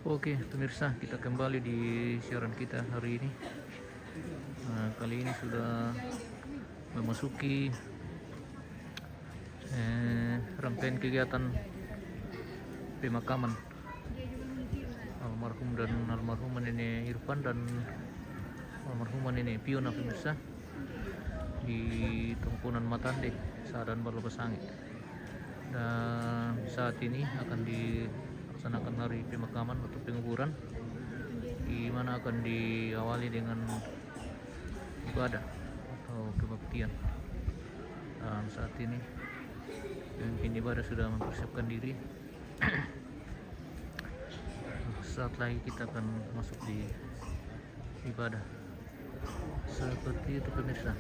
Oke, pemirsa, kita kembali di siaran kita hari ini. Kali ini sudah memasuki rangkaian kegiatan pemakaman almarhum dan almarhumah Nenek Irfan dan almarhumah Nenek Piona, pemirsa, di Tumpunan Matande, Sadan Balobasangi. Dan saat ini akan dilaksanakan hari pemakaman atau penguburan, di mana akan diawali dengan ibadah atau kebaktian. Dan saat ini pemimpin ibadah sudah mempersiapkan diri. Saat lagi kita akan masuk di ibadah. Seperti itu, pemirsa.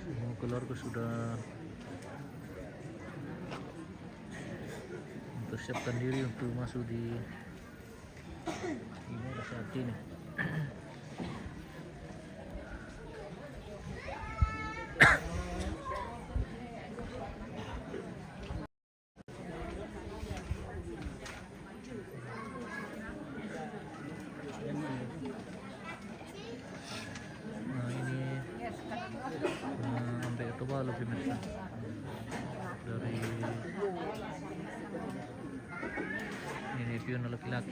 Semua keluarga sudah mempersiapkan diri untuk masuk di ibadah saat ini. Nah, ini sampai itu baru, pemirsa, dari Nenek Piona laki-laki.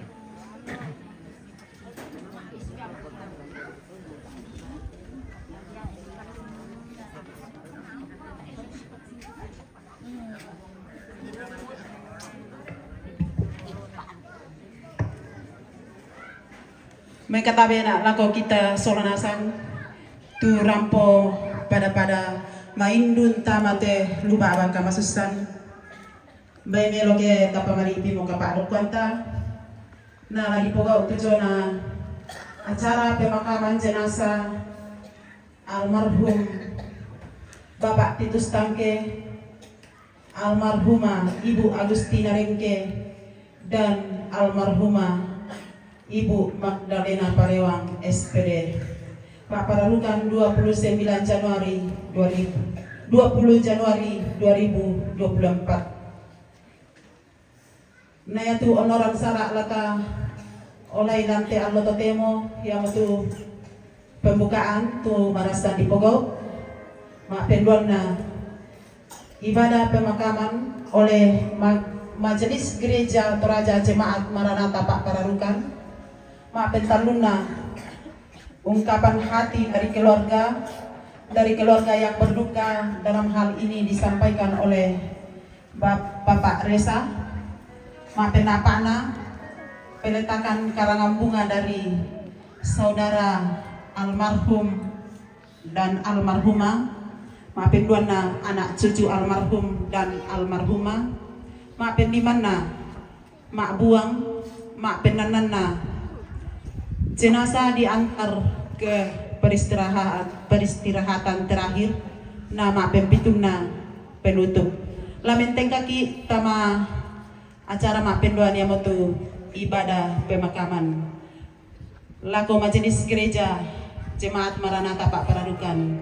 Mereka tabi nak lako kita solanasan tu rampo pada maindun tamate luba abang kamasusan bay meloke tapamari pimo kapadok kwanta na lagi poga utujona acara pemakaman jenazah almarhum Bapak Titus Tangke, almarhumah Ibu Agustina Rengke, dan almarhumah Ibu Magdalena Parewang SPD. Pak Pararukan 20 Januari 2024. Naya tu onoran sarak laka oleh nanti allo temo yang tu pembukaan tu marasan di Pogok. Mak penduan na ibadah pemakaman oleh Majelis Gereja Toraja Jemaat Maranatha Pak Pararukan. Mak pentaluna ungkapan hati dari keluarga yang berduka dalam hal ini disampaikan oleh Bapak Reza. Mak penapana peletakan karangan bunga dari saudara almarhum dan almarhumah. Mak penduana anak cucu almarhum dan almarhumah. Mak pendimana mak buang, mak penanana jenazah diantar ke peristirahatan terakhir. Nama pempituna penutup lamenteng kaki tama acara mak penduan yang motu ibadah pemakaman lako Majelis Gereja Jemaat Maranatha Pak Pararukan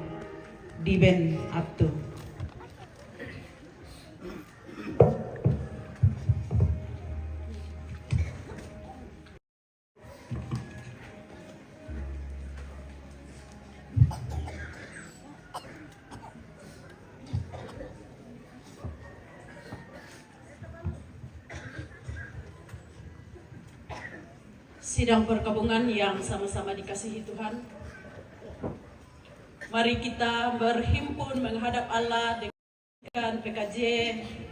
di Ben Abtu. Sidang perkabungan yang sama-sama dikasihi Tuhan, mari kita berhimpun menghadap Allah dengan PKJ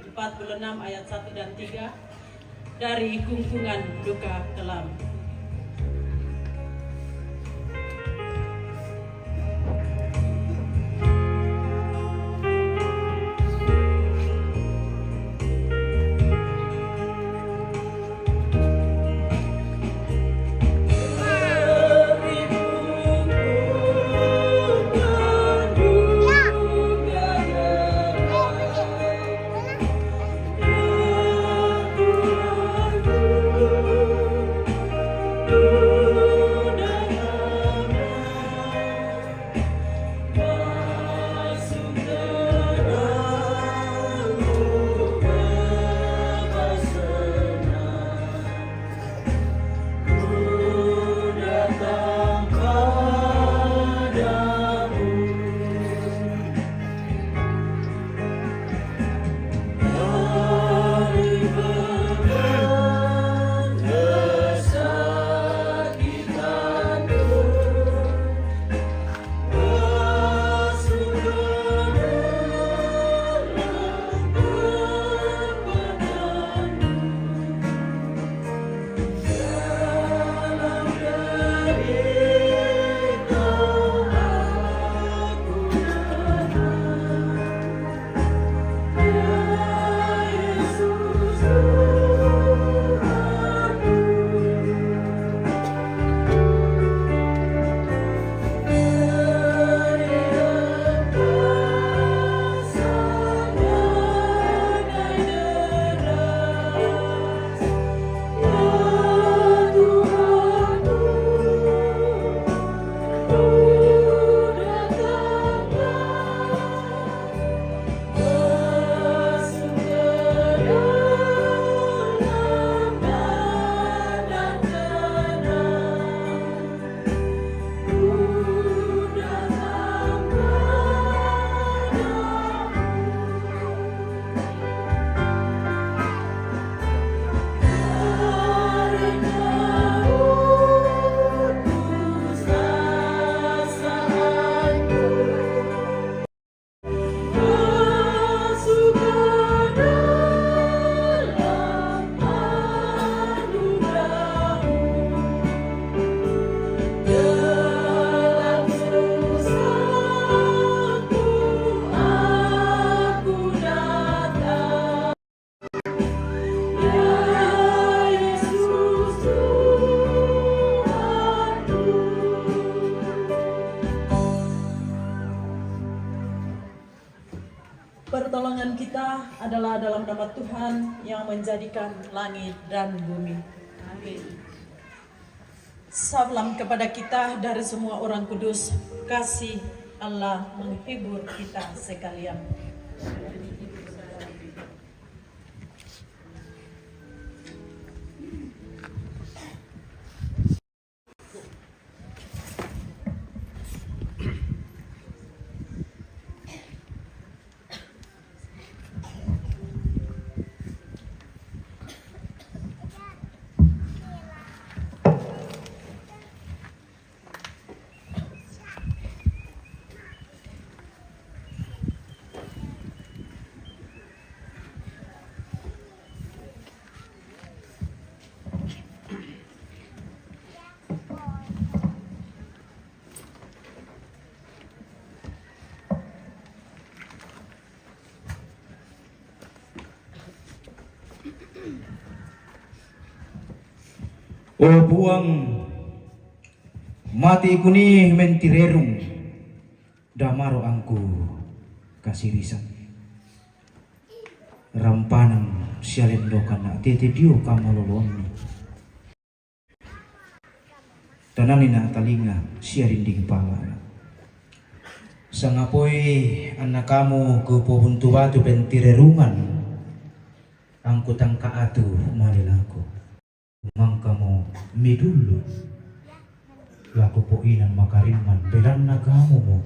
46 ayat 1 dan 3 dari Kungkungan Duka Kelam. nama Tuhan yang menjadikan langit dan bumi. Amin. Salam kepada kita dari semua orang kudus. Kasih Allah menghibur kita sekalian. O buang mati kuni mentirerung damaro angku kasirisan rampanan sialendokan na titidio kamaloloni tananina talinga siarinding pala sangapoy anak kamu ke pohuntu batu pentirerungan angku tangka atu malilako mangkamo midulu laku poinan makariman belan nagamu mo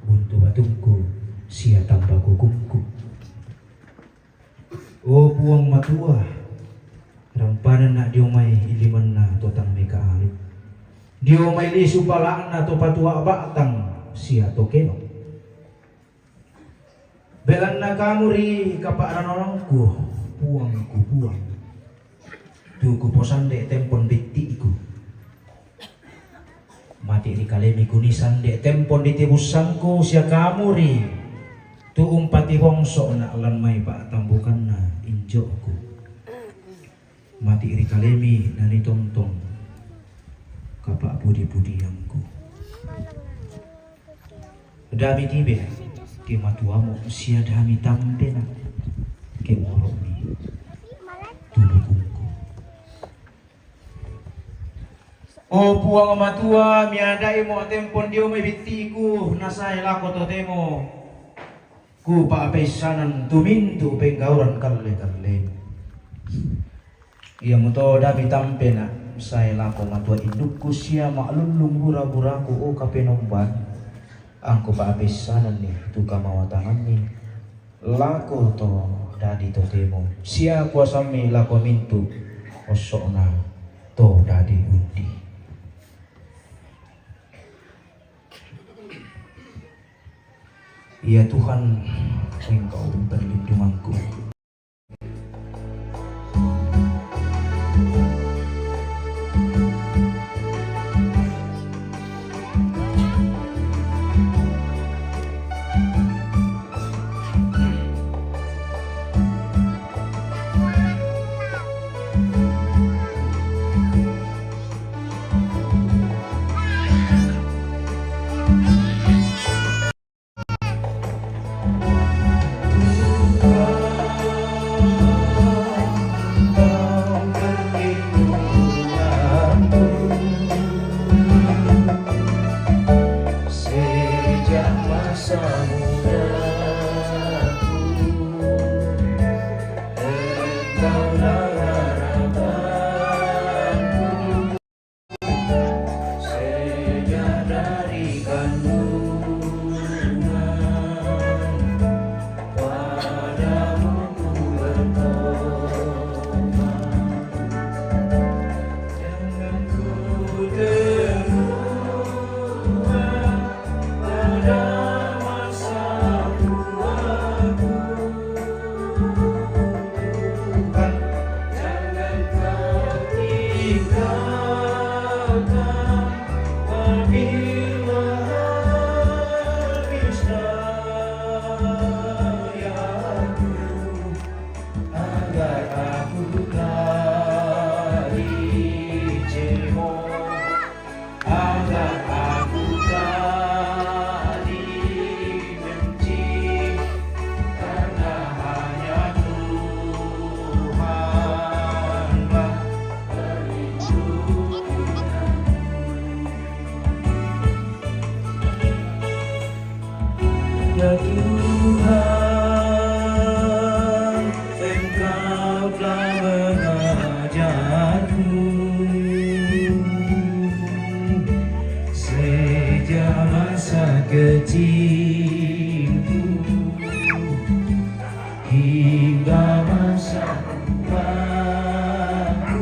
buntu batungku sia tambah kukungku o puang matua rampanan na diomay iliman na totang meka alip diomay lisu palaan na to patua batang sia tokeno belan nagamu ri kapaaran orangku puangku puang tuku posan dek tempon beti iku mati ri kalemi kunisan dek tempon di tibusangku sia kamu ri tu umpati wongso na lan mai pak tambukan na injokku mati ri kalemi nani tontong kapak budi-budi yangku dami tibe di matuamu sia dami tambena kemoromi tubuhku. O puang matua miadai mo tempon dio may bitiku nasay lako to temo ku paapesanan tumintu penggauran kalle iya mo to dabi tampe na say lako matua indukku siya maklulung hura-huraku o kapenomban angku paapesanan ni tu kamawatangan ni lako to dadi to temo siya kuasami lako mintu osok na to dadi undi. Ya Tuhan, Engkau perlindunganku. Kau telah mengajarku sejak masa kecilku hingga masa tuaku,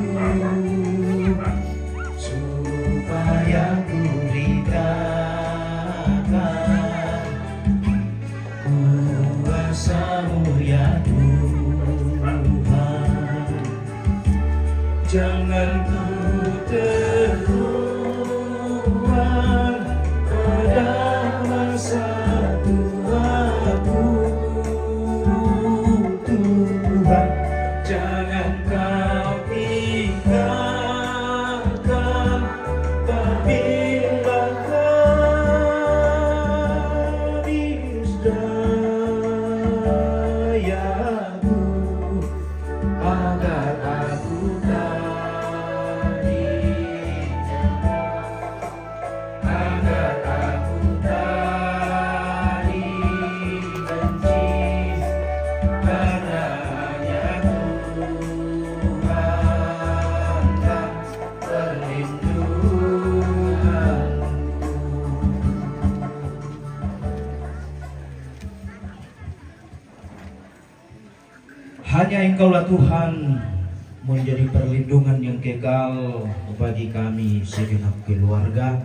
supaya ku ritakan kuasa-Mu ya Tuhan. Jangan ku terulang pada masa tuaku, Tuhan. Jangan Kau tinggalkan apabila habis dayaku, agar aku tadi, agar aku tadi benci, karena hanya Tuhan kan perlindunganku. Hanya Engkaulah Tuhan menjadi perlindungan yang kekal bagi kami segenap keluarga.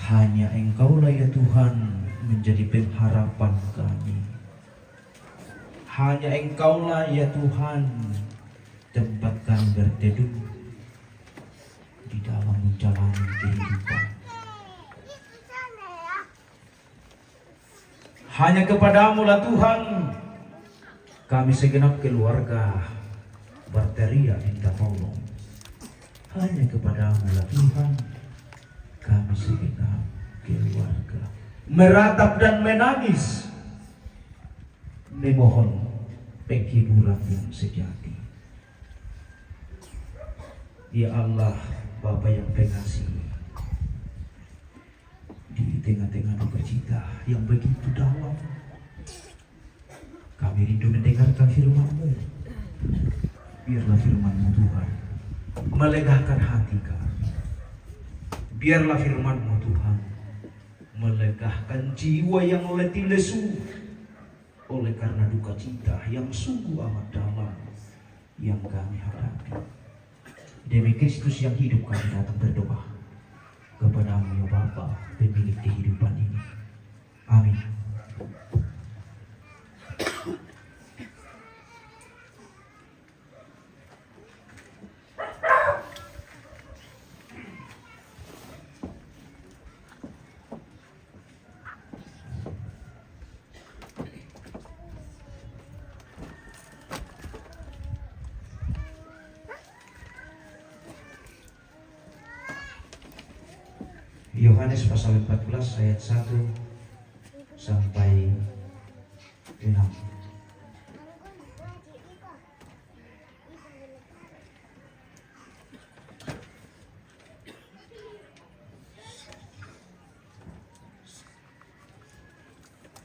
Hanya Engkaulah ya Tuhan menjadi pengharapan kami. Hanya Engkaulah ya Tuhan tempat kami berteduh di dalam menjalani kehidupan. Hanya kepadamu lah Tuhan kami segenap keluarga berteriak minta tolong. Hanya kepadamu lah Tuhan kami segenap keluarga meratap dan menangis, memohon penghiburan yang sejati. Ya Allah, Bapa yang pengasih, di tengah-tengah duka cita yang begitu dalam, kami rindu mendengarkan firman-Mu. Biarlah firman-Mu Tuhan melegakan hati kami. Biarlah firman-Mu Tuhan melegakan jiwa yang letih lesu oleh karena duka cita yang sungguh amat dalam yang kami hadapi. Demi Kristus yang hidup kami datang berdoa kepada-Mu ya Bapa, pemilik kehidupan ini. Amin. Yohanes pasal 14 ayat 1 sampai 6.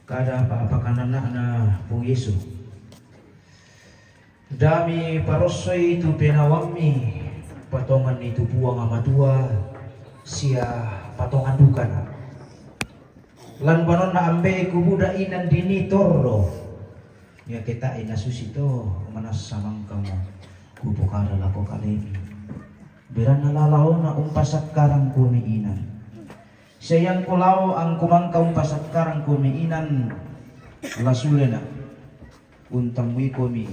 Kada apa-apakan anak-anak Pung Yesus. Dami parosoi itu penawami patongan itu buang amatua sia patongan dukan. Lan banon na ambe ku buda inan dini torro. Ya kita ina susito manas samang kamu ku pokara lako kalemi. Beran nalalao na umpasak karang kumiinan. Sayang kulao ang kumangka umpasak karang kumiinan. Lasule na untang wi komi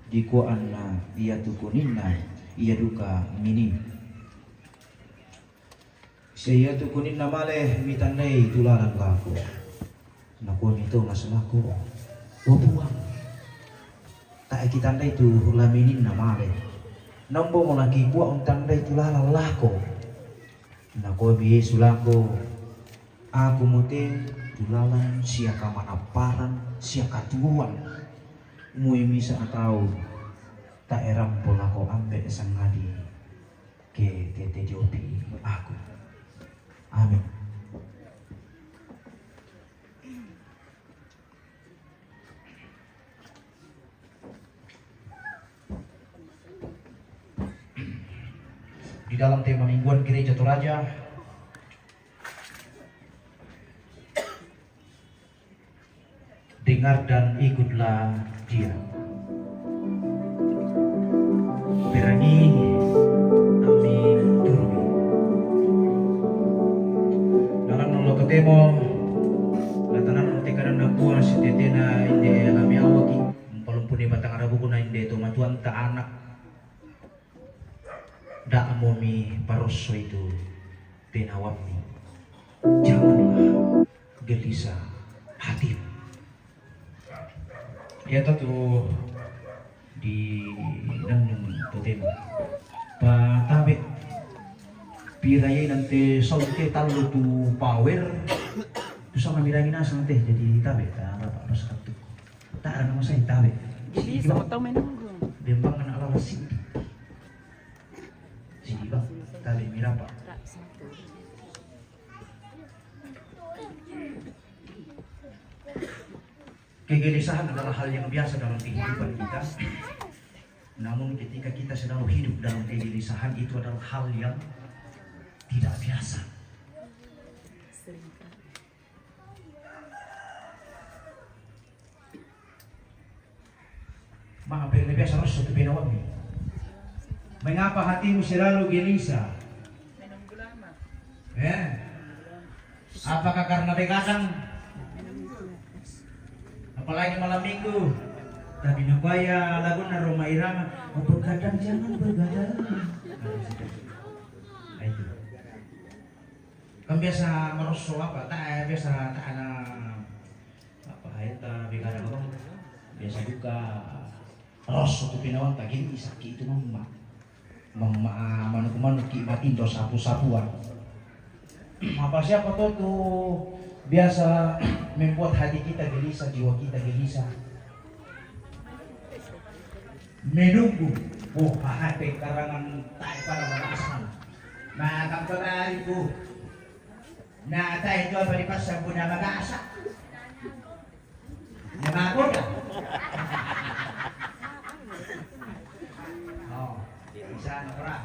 dikuan na iya tukunin na iya duka mini. Saya tukunin na maleh mitanay tularan lako. Nakuha ito masalako. Bubuang. Tak kita nday tu laminin na maleh. Nambo mo lagi kuha ang tanday tularan lako. Nakuha biye sulako. Aku mutin tularan siya kamanaparan siya katuan. Muy misa atau tak eram pola ko ambe sang ngadi ke tete jopi aku. Amin. di dalam tema mingguan Gereja Toraja. Dengar dan ikutlah Dia. Perangi ami turmi. Dalam noloto temo latanan tekanan na buwan si tetena inde ami awaki palumpuni batang arabu kuna inde to matuan ta anak da amomi paroso itu penawami. Janganlah gelisah hati. Ya tuh di nang totem patabe piraya nanti saute talu tu power tu sama mirangin asang teh jadi tabe ta apa pas satu tak ada nama saya tabe Jadi sama tahu menunggu. dembang anak lawas si bang tabe mirapa kegelisahan adalah hal yang biasa dalam kehidupan kita. Namun ketika kita sedang hidup dalam kegelisahan, itu adalah hal yang tidak biasa. Maaf, yang biasa harus satu penawang. Mengapa hatimu selalu gelisah? Apakah karena begadang? Apalagi malam minggu, tapi nabaya lagu na Roma Irama, bergadang jangan bergadang. Itu. Kan biasa meroso apa? Tak biasa tak ada apa? Itu begadang orang biasa buka rosso tu pinawang tak gini sakit itu mama manu ki matindo sapu-sapuan. Apa siapa tuh biasa membuat hati kita gelisah, jiwa kita gelisah. Menunggu, HP karangan tayo para malasan. Makakapara itu, na tayo ito palipas sa puna mag-aasa. Namago na. Isa na para.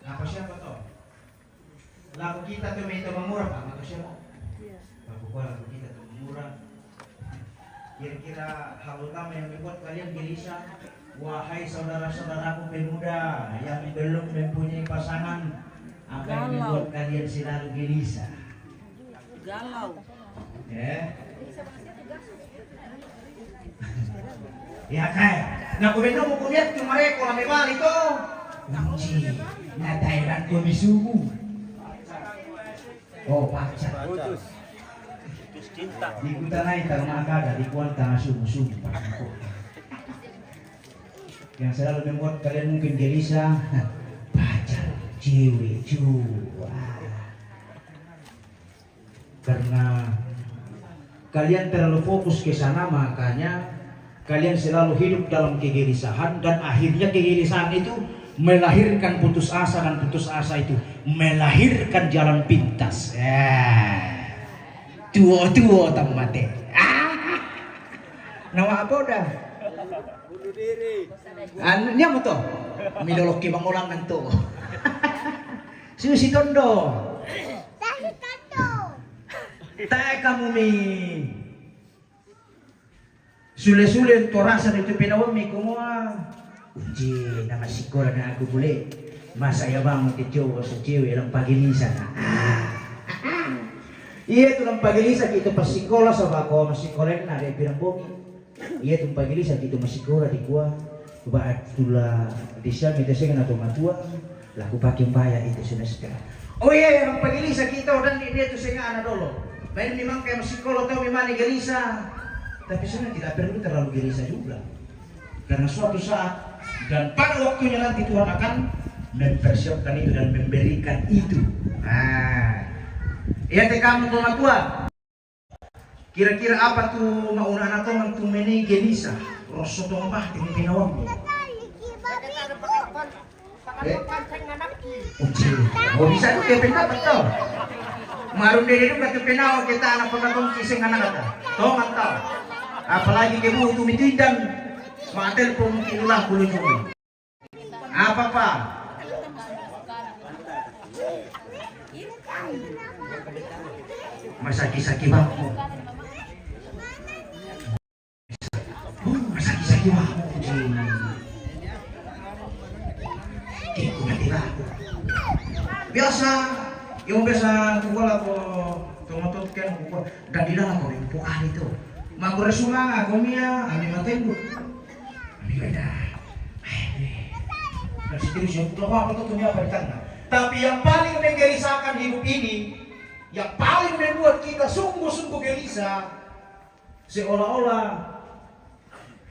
Apa siapa to? Lagu kita tuh may murah pak, atau siapa? Bapak lagu kita tuh murah. Kira-kira hal utama yang membuat kalian gelisah, wahai saudara-saudaraku pemuda yang belum mempunyai pasangan, apa yang membuat kalian selalu gelisah? Galau. Ya kaya, na kumendo mo kumiyat yung mareko na may wali to. Nanci, na Thailand ko misugu. Oh, pacar. Di kutanay tarmagada, di kuanta sumu-sumu. Yang selalu membuat kalian mungkin gelisah, pacar, cewek, karena kalian terlalu fokus ke sana, makanya kalian selalu hidup dalam kegelisahan, dan akhirnya kegelisahan itu melahirkan putus asa, dan putus asa itu melahirkan jalan pintas. Tuo tamate. Nawa apa dah? Bunuh diri. Nya mo to? Midolok ki bangulang nanto. Susi tondo. Tae kamu mi. Sule-sule torasan itu pinawang mi kumua. Uji nama sekolah na aku boleh. Masa ya bang ke cowok sa cewek lang pagilisan. Iya tu lang pagilisan kita pas sekolah sa bako masikolah na ada pirang bomi. Iya tu pagilisan kita masikolah di kuah. Baat tula di siya miteseng na tumatua. Laku pakai bayar itu semester. Oh iya yang pagilisan kita dan dia tu senga anak dolo. Baik memang kayak masikolah tahu memang gelisah. Tapi sebenarnya tidak perlu terlalu gelisah juga. Karena suatu saat dan pada waktunya nanti Tuhan akan mempersiapkan itu dan memberikan itu. Ya kamu tua. Kira-kira apa tuh mauna anak teman tuh meni gelisah? Rosot tombah di pinawang. Oh bisa tuh kayak pendapat tuh. Marun diri itu kata penawang kita anak pendatang kisah anak kata. Tuh mantap. Apalagi kebu itu mitidang. Matel pun mungkinlah bulu cumi. Apa pak? Masaki-saki baku. Masaki-saki baku. Di kumati baku. Biasa, yung biasa kukuha ko tumatot kan kukuha. Dan di dalam ko yung pukal itu. Manggur sumang ako niya, ami matenggo. Ami beda. Dan seterusnya, apa tuh dunia bertanda. Tapi yang paling menggelisahkan hidup ini, yang paling membuat kita sungguh-sungguh gelisah, seolah-olah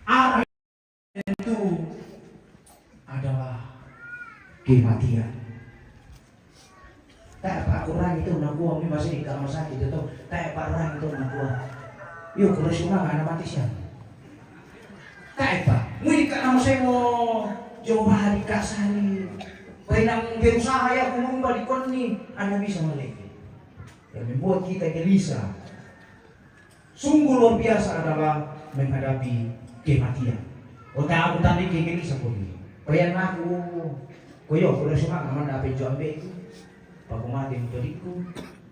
arah itu adalah kematian. Tak apa orang itu nak buang ni masih di kamar sakit itu, tak apa orang itu nak buang. Yuk kalau semua anak mati siapa? Tak apa, mungkin karena saya mau coba dikasari, penang berusaha ya kumumba di koni, anda bisa melek. Yang membuat kita gelisah, sungguh luar biasa adalah menghadapi kematian. Otak aku tadi gelisah pun. Koyan aku, koyo kalau semua kaman dapat jambe itu, aku mati menjadiku,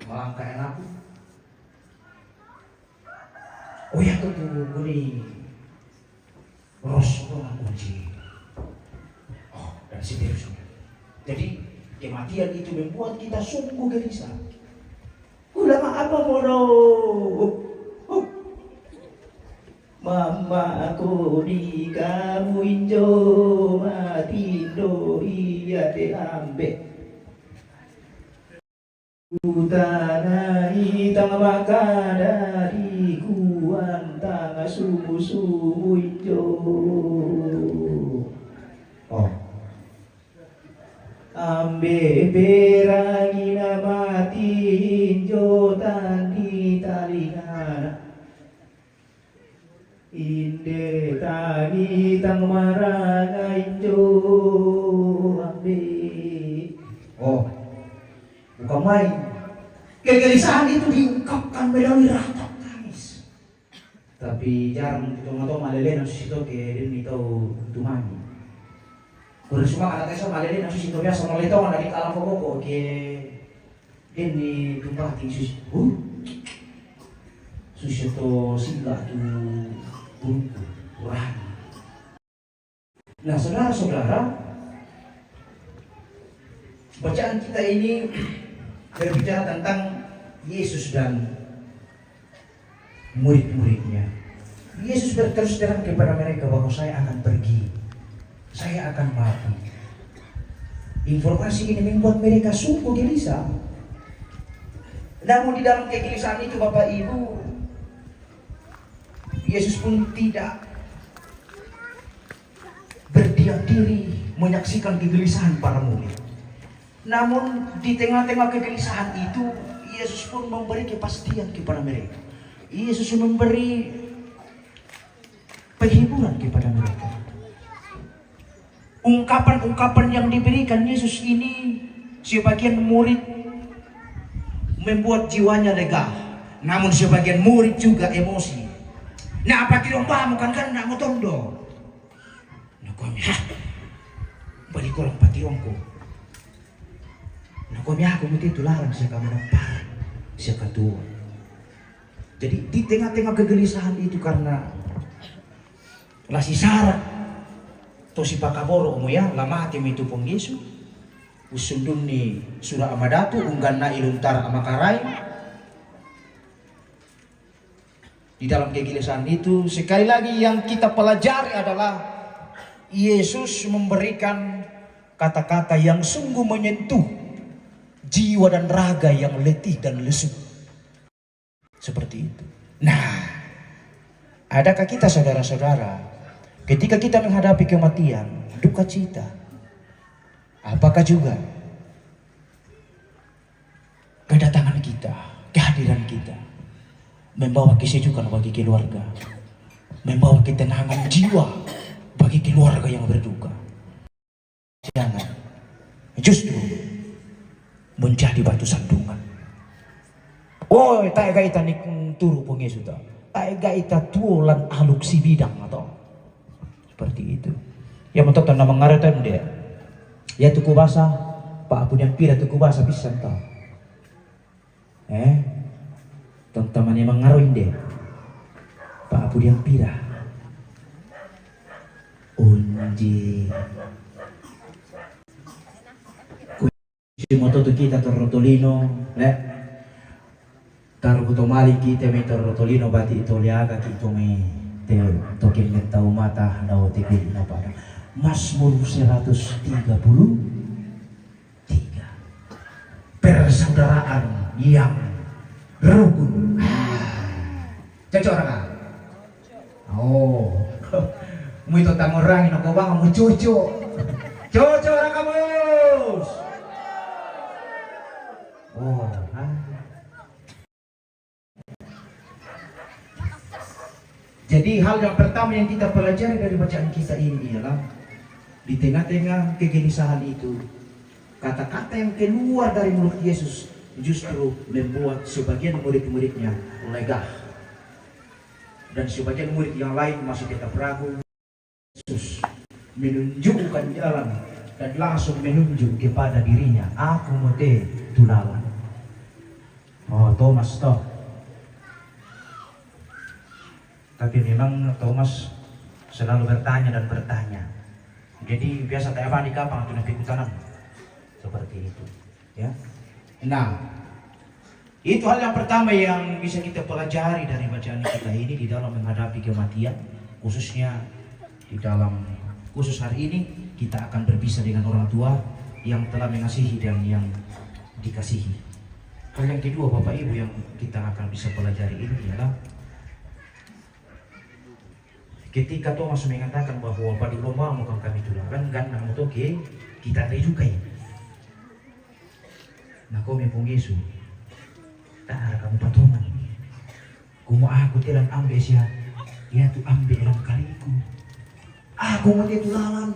melangkah aku. Oh ya tuh gini, ros orang kunci. Oh dan seterusnya. Jadi kematian itu membuat kita sungguh gelisah. Ulama apa mono? Mama aku di kamu injo mati do iya te ambe. Utana hitang maka dari kuan tanga sumu injo. Oh. Ambe berangina mati injo tandi talingana. Inde tani tang marana injo ambe. Oh, bukan main. Kegelisahan itu diungkapkan melalui ratap tangis. Tapi jarang tong-tong malele nang sito ke din ito tumani. Kalau semua anak saya malele nang sito biasa malito nga dari alam ko ke din ni tumpati sus. Susito sila tu Quran. Nah, saudara-saudara, bacaan kita ini berbicara tentang Yesus dan murid-muridnya. Yesus berterus terang kepada mereka bahwa saya akan pergi, saya akan mati. Informasi ini membuat mereka sungguh gelisah. Namun di dalam kegelisahan itu Bapak Ibu, Yesus pun tidak berdiam diri menyaksikan kegelisahan para murid. Namun di tengah-tengah kegelisahan itu, Yesus pun memberi kepastian kepada mereka. Yesus memberi penghiburan kepada mereka. Ungkapan-ungkapan yang diberikan Yesus ini, sebagian murid membuat jiwanya lega, namun sebagian murid juga emosi. Nah apa tirong pamu kan nak mo tondo. Nakomi ha. Balik ko lang patirongko. Nakomi ako mo titularang siya ka manamparan, siya katua. Jadi di tengah-tengah kegelisahan itu karena lasi syarat to si pakaboro mo ya lamati mo itu pong Yesu. Usundun ni surah amadatu unggan na iluntar amakaray. Di dalam kegelisahan itu sekali lagi yang kita pelajari adalah Yesus memberikan kata-kata yang sungguh menyentuh jiwa dan raga yang letih dan lesu. Seperti itu. Nah, adakah kita saudara-saudara ketika kita menghadapi kematian, duka cita, apakah juga kedatangan kita, kehadiran kita membawa kesejukan bagi keluarga, membawa ketenangan jiwa bagi keluarga yang berduka? Jangan, justru menjadi batu sandungan. Oh, tak gaita ni turu pong Yesus ta. Tak gaita tuolan aluk si bidang atau seperti itu. Yang mentok na mangaratan dia. Ya tuku basa, Pak Abu yang pira tuku basa bisa tahu. Teman-teman yang mengaruhin deh. Pak Abu yang pirah. Unji. Kunci moto tu kita torrotolino, taruh mali kita me torrotolino bati itoliaga kita me te tokin mentau mata dao tipi na pada. Mazmur 133. Persaudaraan yang rukun. Cocok orang. Oh. Mu itu tangorang ino ko bang mu cucu. Cocok orang kamu. Oh, Jadi hal yang pertama yang kita pelajari dari bacaan kita ini ialah di tengah-tengah kegelisahan itu, kata-kata yang keluar dari mulut Yesus justru membuat sebagian murid-muridnya lega, dan sebagian murid yang lain masih tetap ragu. Yesus menunjukkan jalan dan langsung menunjuk kepada dirinya, aku mau tulalan. Oh, Thomas toh. Tapi memang Thomas selalu bertanya dan bertanya. Jadi biasa kayak apa di kapang tuh nabi kutanan. Seperti itu, ya. Nah, itu hal yang pertama yang bisa kita pelajari dari bacaan kita ini di dalam menghadapi kematian, khususnya di dalam khusus hari ini kita akan berpisah dengan orang tua yang telah mengasihi dan yang dikasihi. Hal yang kedua Bapak Ibu yang kita akan bisa pelajari ini adalah ketika Thomas mengatakan bahwa pada lomba muka kami tulakan gandang motoke kita rejukai. Nah kau mempung Yesus, tak ada kamu patungan. Kumu aku tidak ambil siapa, ya tu ambil dalam kaliku. Aku mau dia tulalan.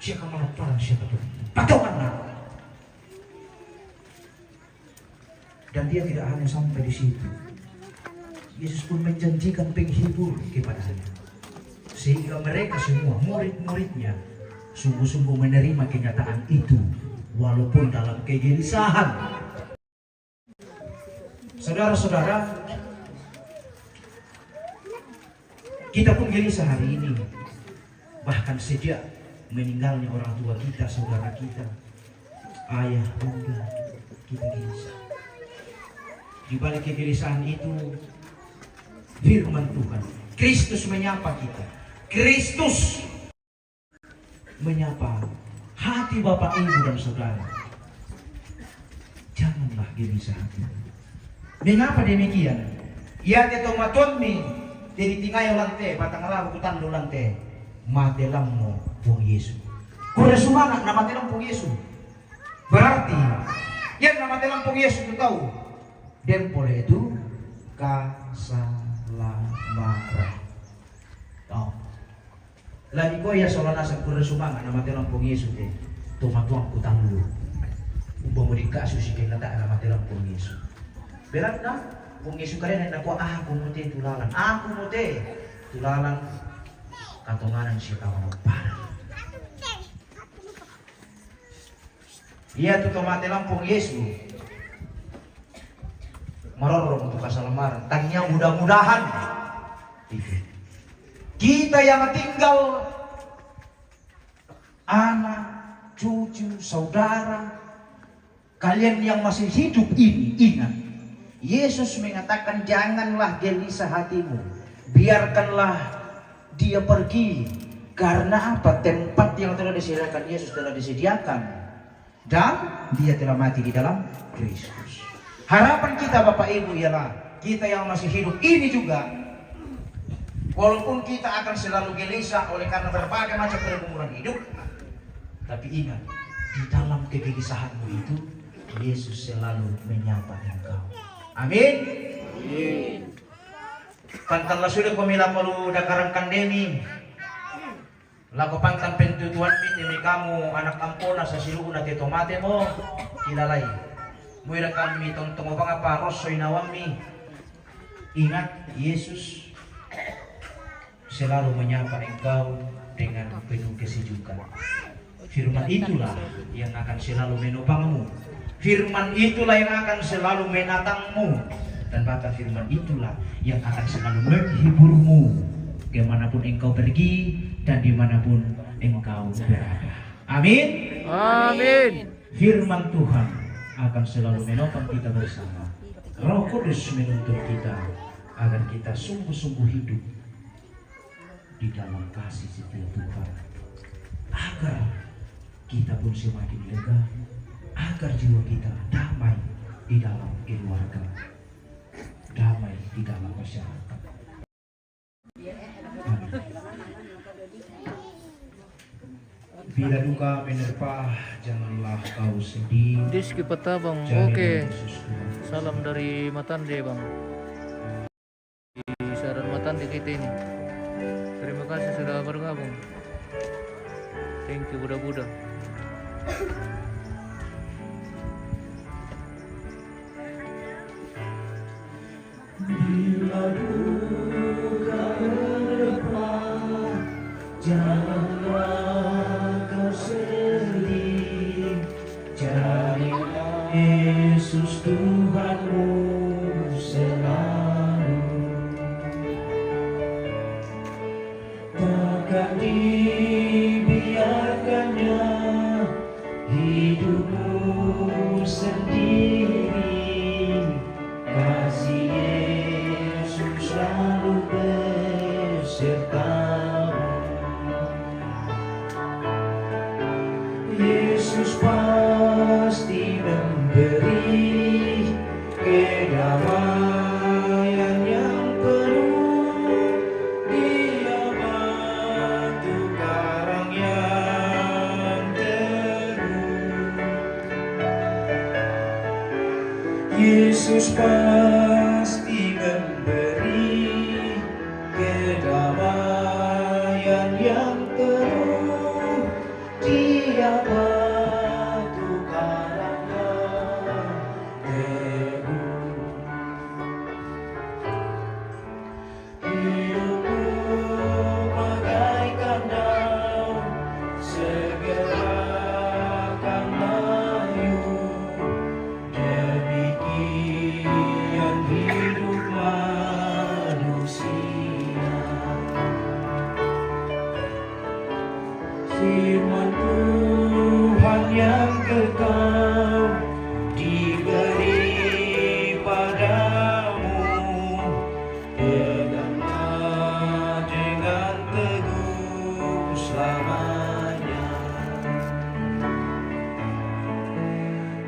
Siapa malah perang siapa tu patungan lah. Dan dia tidak hanya sampai di situ. Yesus pun menjanjikan penghibur kepadanya, sehingga mereka semua murid-muridnya sungguh-sungguh menerima kenyataan itu walaupun dalam kegelisahan. Saudara-saudara, kita pun gelisah hari ini, bahkan sejak meninggalnya orang tua kita, saudara kita, ayah, bunda, kita gelisah. Di balik kegelisahan itu, firman Tuhan, Kristus menyapa kita. Kristus menyapa hati Bapak, Ibu, dan Saudara. Janganlah gelisah hati. Mengapa demikian? Ya tetomaton mi dari tingay ulante, patang araw kutan ulante, matelang mo pong Yesus. Kung sumangat na matelang pong Yesus, berarti yan na matelang pong Yesus itu tahu. Dan boleh itu kasalamara. Oh. Lagi ko ya soal nasa kurasumanga na matelang pong Yesus de tumatuang kutang dulu. Ubang mo di kasus si kaya na matelang pong Yesus. Berat na pong Yesus kaya na ko aku mo tulalan. Aku mo tulalan katunganan siya kawan para. Iya tu tomatelang pong Yesus. Marorong untuk keselamaran. Tanya mudah-mudahan kita yang tinggal, anak, cucu, saudara, kalian yang masih hidup ini, ingat, Yesus mengatakan janganlah gelisah hatimu, biarkanlah dia pergi. Karena apa? Tempat yang telah disediakan Yesus telah disediakan, dan dia telah mati di dalam Kristus. Harapan kita Bapak Ibu ialah kita yang masih hidup ini juga, walaupun kita akan selalu gelisah oleh karena berbagai macam pergumulan hidup, tapi ingat, di dalam kegelisahanmu itu Yesus selalu menyapa engkau. Amin. Pantanlah sudah pemila perlu dakarang kandemi. Laku pantan pentutuan demi kamu anak ampona sa siluuna te tomate mo kilalay. Muira kami tontong bang apa rosoy nawami. Ingat, Yesus selalu menyapa engkau dengan penuh kesejukan. Firman itulah yang akan selalu menopangmu. Firman itulah yang akan selalu menatangmu. Dan bahkan firman itulah yang akan selalu menghiburmu kemanapun engkau pergi dan dimanapun engkau berada. Amin. Amin. Firman Tuhan akan selalu menopang kita bersama. Roh Kudus menuntun kita agar kita sungguh-sungguh hidup di dalam kasih setia Tuhan, agar kita pun semakin lega, agar jiwa kita damai di dalam keluarga, damai di dalam masyarakat. Amin. Bila duka menerpa, janganlah kau sedih. Diski peta bang. Cari Oke. Yesus Tuhan. Salam dari Matande bang. Di saran Matande kita ini. Terima kasih sudah bergabung. Thank you Buddha. Bila duka menerpa, janganlah kau sedih. Carilah Yesus Tuhanmu selalu. Takkan dibiarkannya hidupmu sendiri. Kasih Yesus selalu besertamu. Yesus pasti memberi kedamaian yang penuh. Dia batu karang yang teguh. Yesus pasti memberi kedamaian yang penuh. Dia batu karang yang teguh. Hidupku bagaikan daun, segera akan layu. Demikian hidup manusia. Firman Tuhan yang kekal diberi padamu. Peganglah dengan teguh selamanya.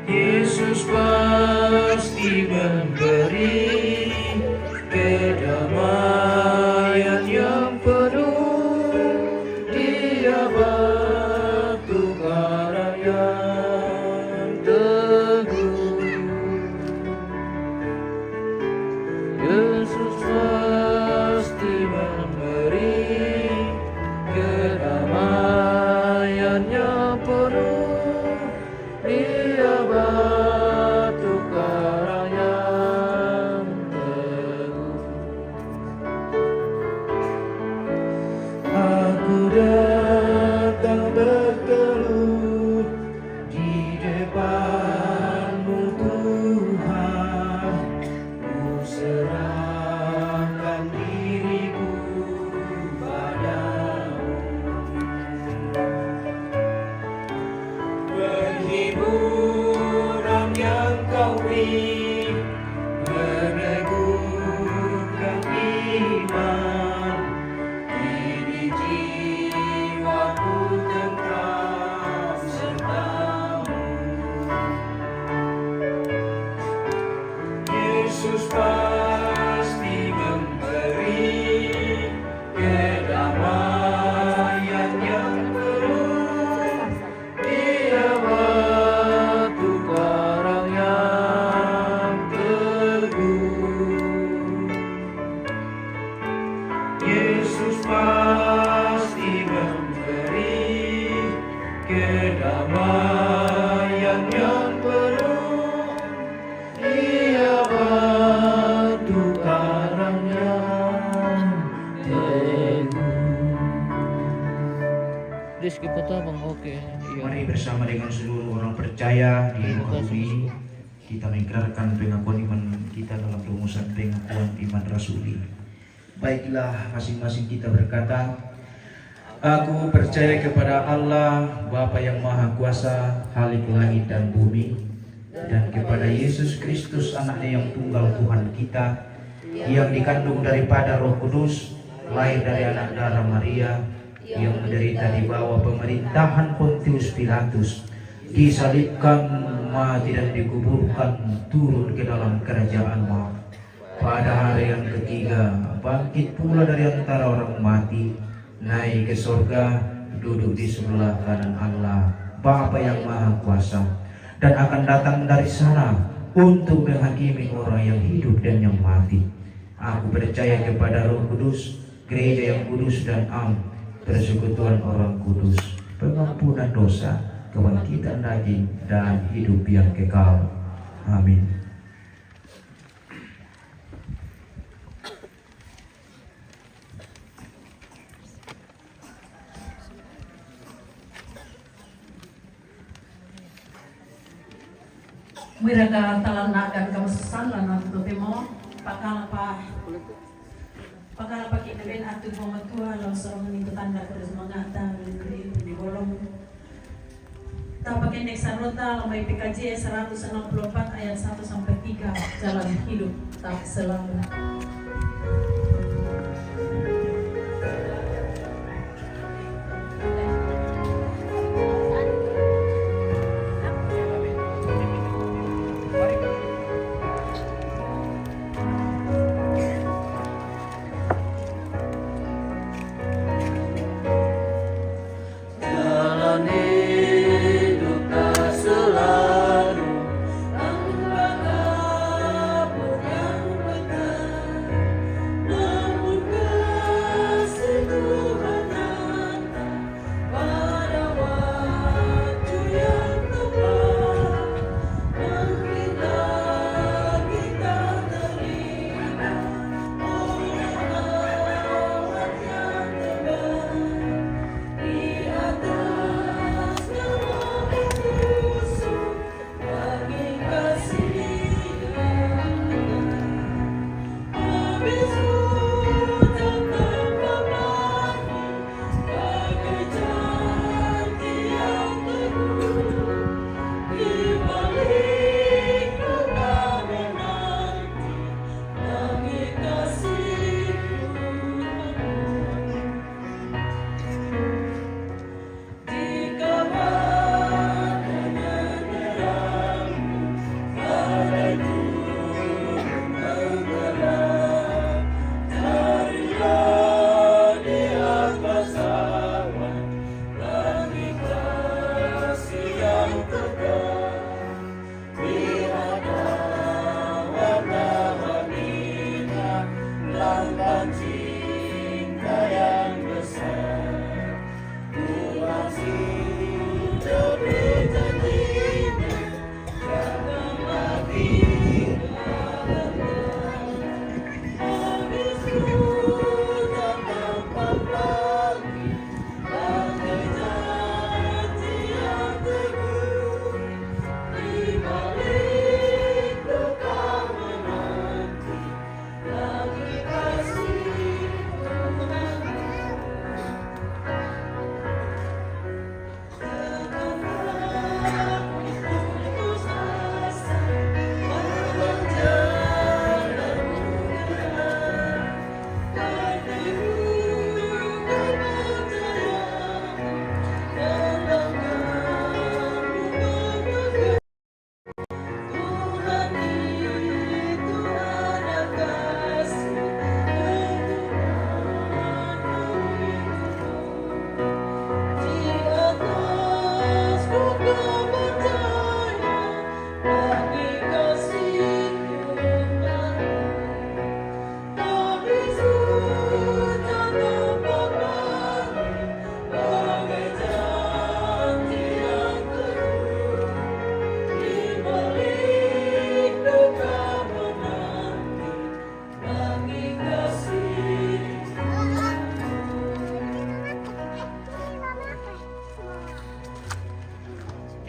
Yesus pasti memberi kedamaian yang penuh. Dia batu karang yang teguh. Yesus pasti memberi kedamaian yang penuh. Dia batu karang yang teguh. Aku datang berteduh di depan-Mu Tuhan. Ku serahkan diriku padamu. Penghiburan yang Kau beri meneguhkan iman. Ini jiwa Rizky Putabang, oke. Iya. Mari bersama dengan seluruh orang percaya di Terima muka kasih, bumi Bosku. kita mengikrarkan pengakuan iman kita dalam rumusan pengakuan iman rasuli. Baiklah, masing-masing kita berkata, aku percaya kepada Allah, Bapa yang Maha Kuasa, Khalik langit dan bumi, dan kepada Yesus Kristus, anaknya yang tunggal Tuhan kita, yang dikandung daripada Roh Kudus, lahir dari anak darah Maria, yang menderita di bawah pemerintahan Pontius Pilatus, disalibkan, mati dan dikuburkan, turun ke dalam kerajaan maut. Pada hari yang ketiga, bangkit pula dari antara orang mati, naik ke surga, duduk di sebelah kanan Allah, Bapa yang Maha Kuasa, dan akan datang dari sana untuk menghakimi orang yang hidup dan yang mati. Aku percaya kepada Roh Kudus, gereja yang kudus dan am, persekutuan orang kudus, pengampunan dosa, kebangkitan daging, dan hidup yang kekal. Amin. Mereka talanakan kamu sesala na totemo pakala kinabin atu pamatua langsung menito tanda terus mengata di bolong tapakin neksarota may PKJ 164 ayat 1 sampai 3 jalan hidup tak selalu.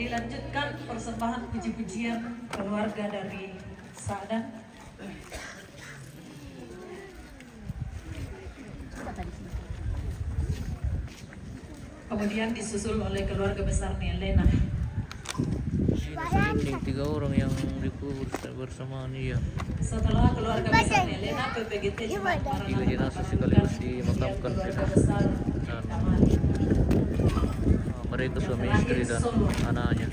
dilanjutkan persembahan puji-pujian keluarga dari Sa'dan. Kemudian disusul oleh keluarga besarnya Lena. Ini 3 orang yang dikubur bersamaan dia. Setelah keluarga besarnya Lena, PPGT Jemaat 3 jenazah sekaligus dimakamkan keluarga sudah. besar Dan Kamali. mereka suami istri dan anaknya.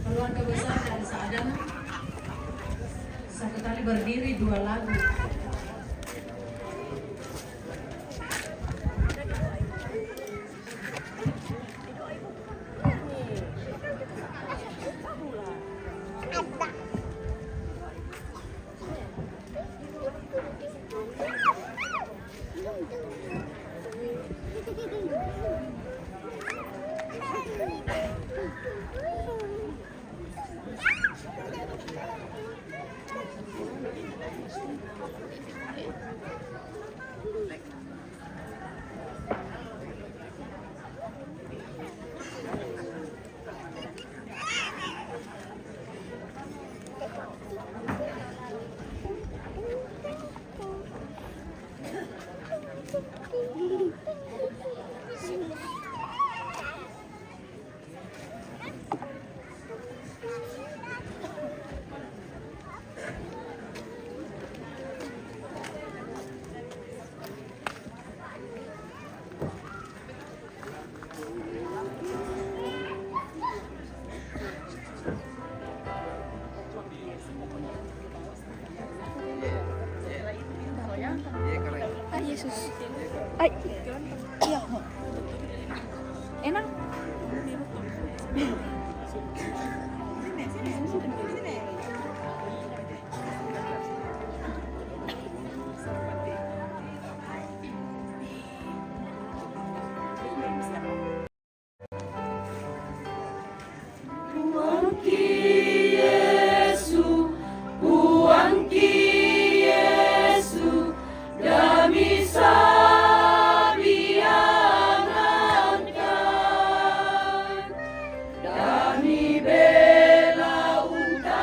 Keluarga besar dari Sa'dan satu kali berdiri 2 lagu. Yesus. Ay. Iya. Enak. Dami bela unta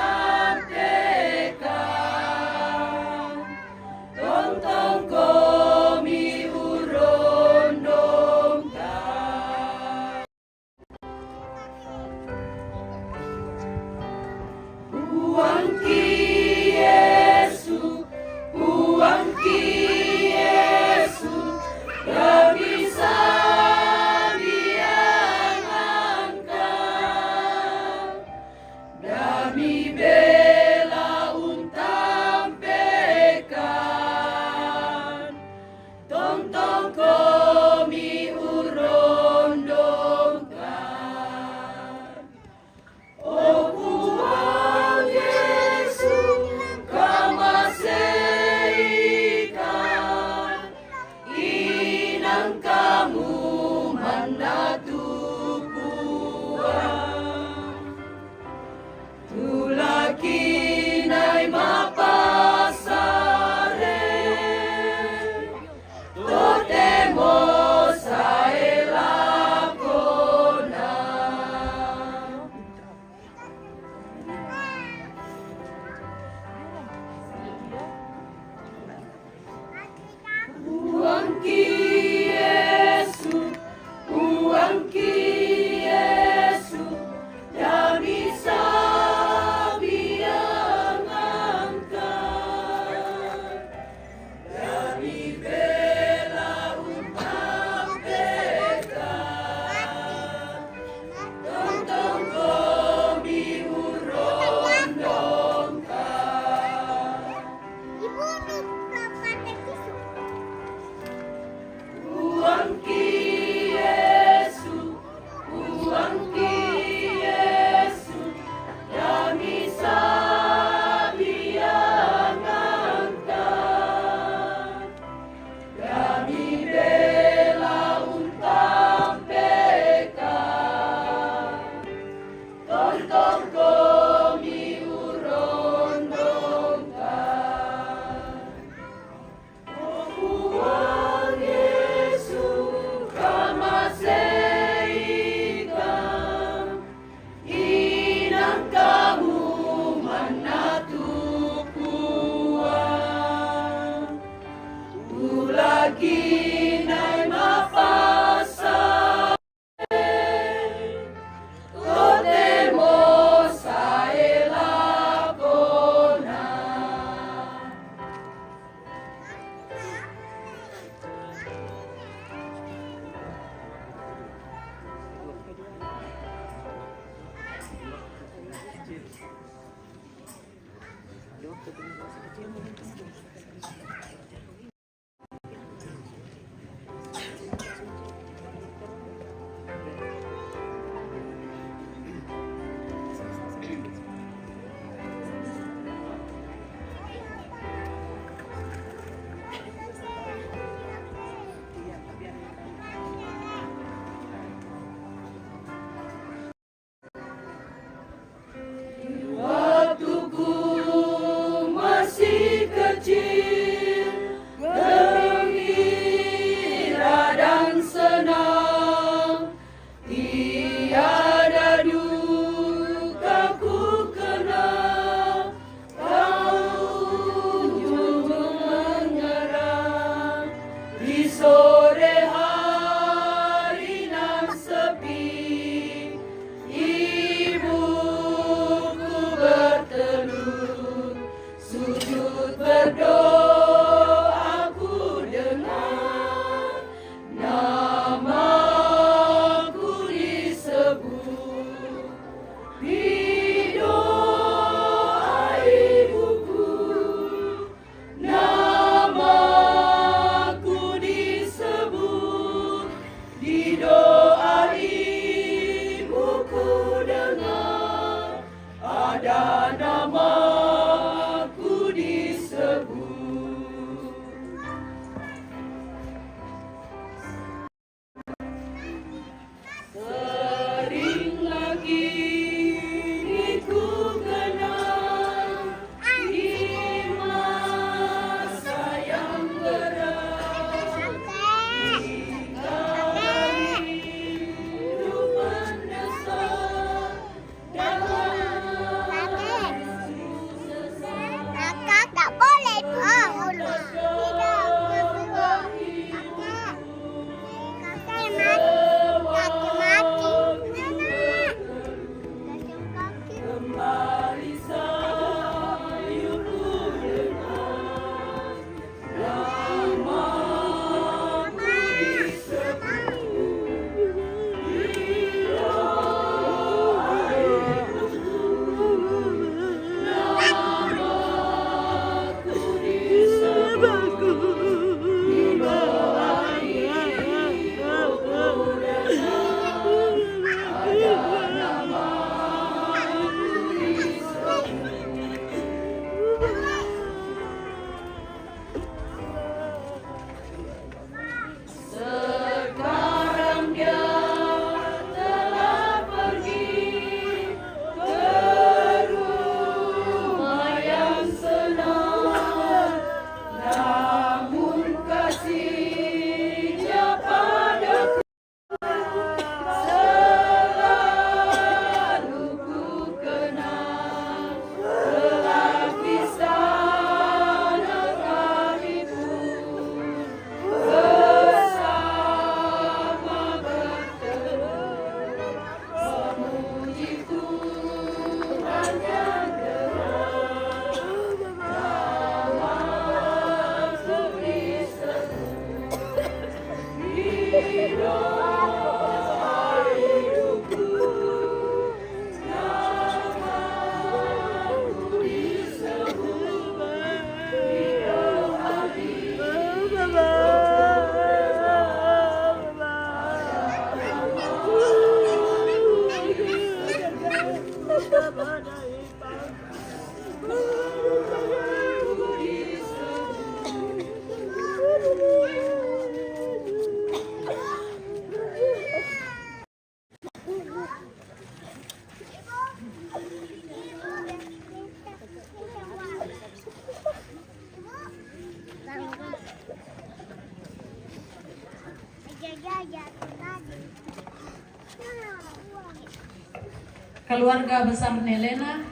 Keluarga besar Nelena.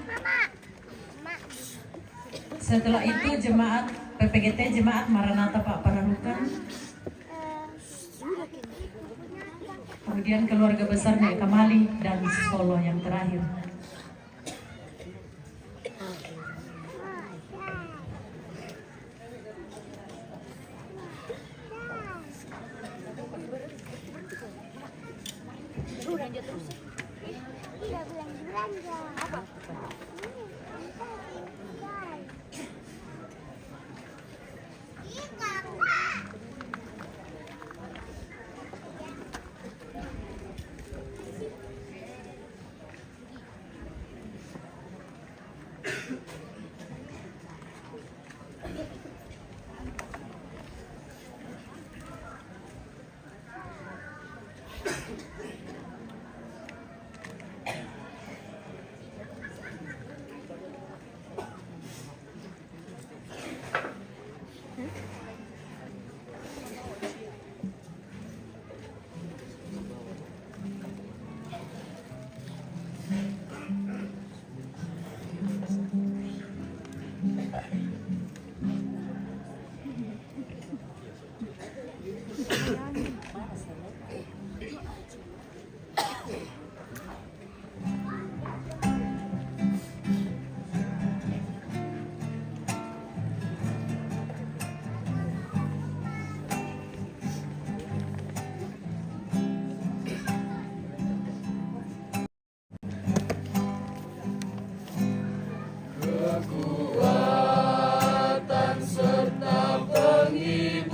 Setelah itu jemaat PPGT, jemaat Maranatha Pak Parahukan, kemudian keluarga besarnya Kamali, dan solo yang terakhir. Belanja terus. Iya, belanja. Apa? Kekuatan serta penghiburan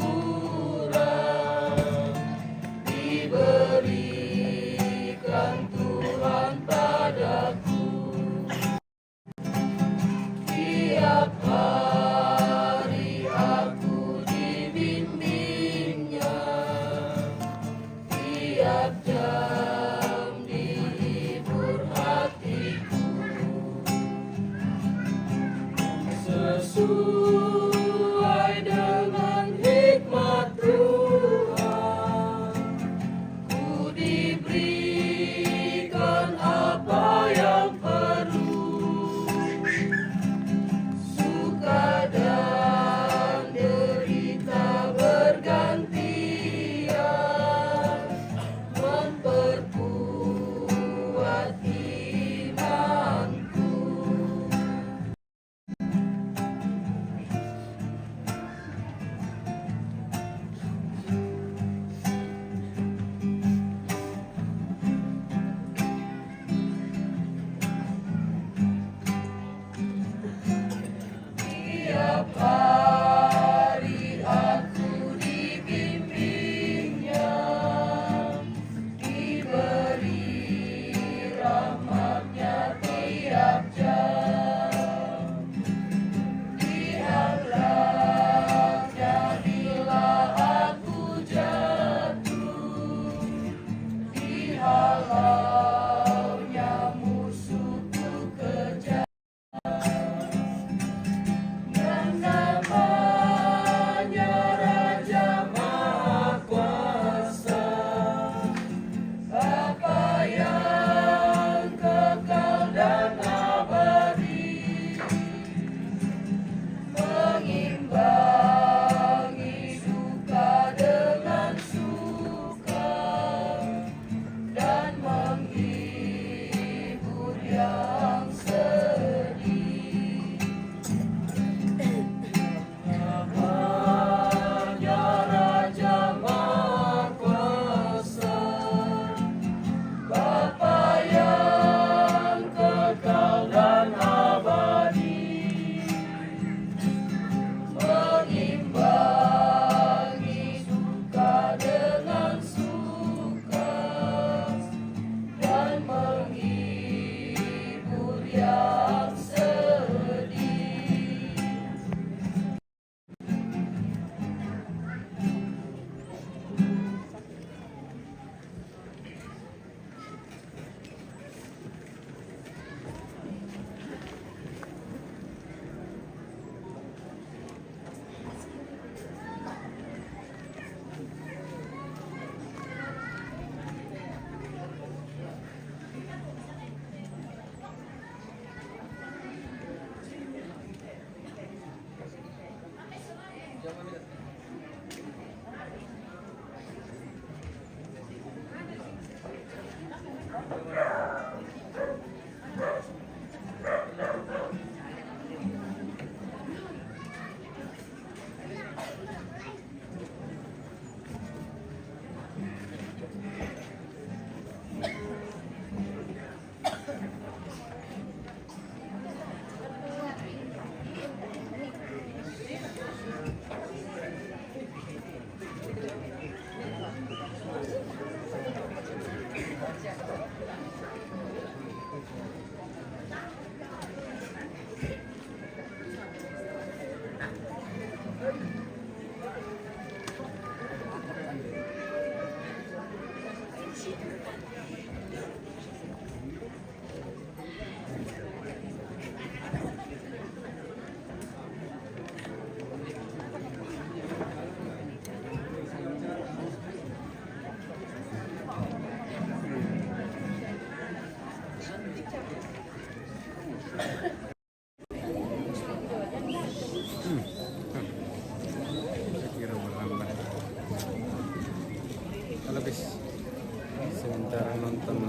datang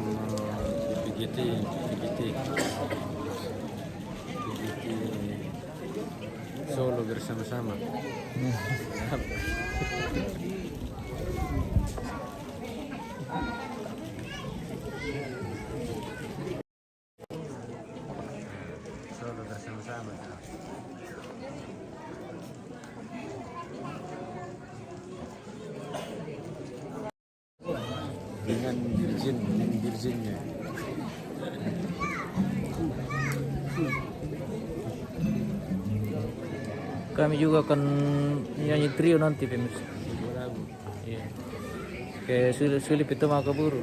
di PGT Solo bersama-sama. Solo bersama-sama. Dengan virginnya. Kami juga akan nyanyi trio nanti pemirsa. Iya. Kayak Sulip itu mau keburu.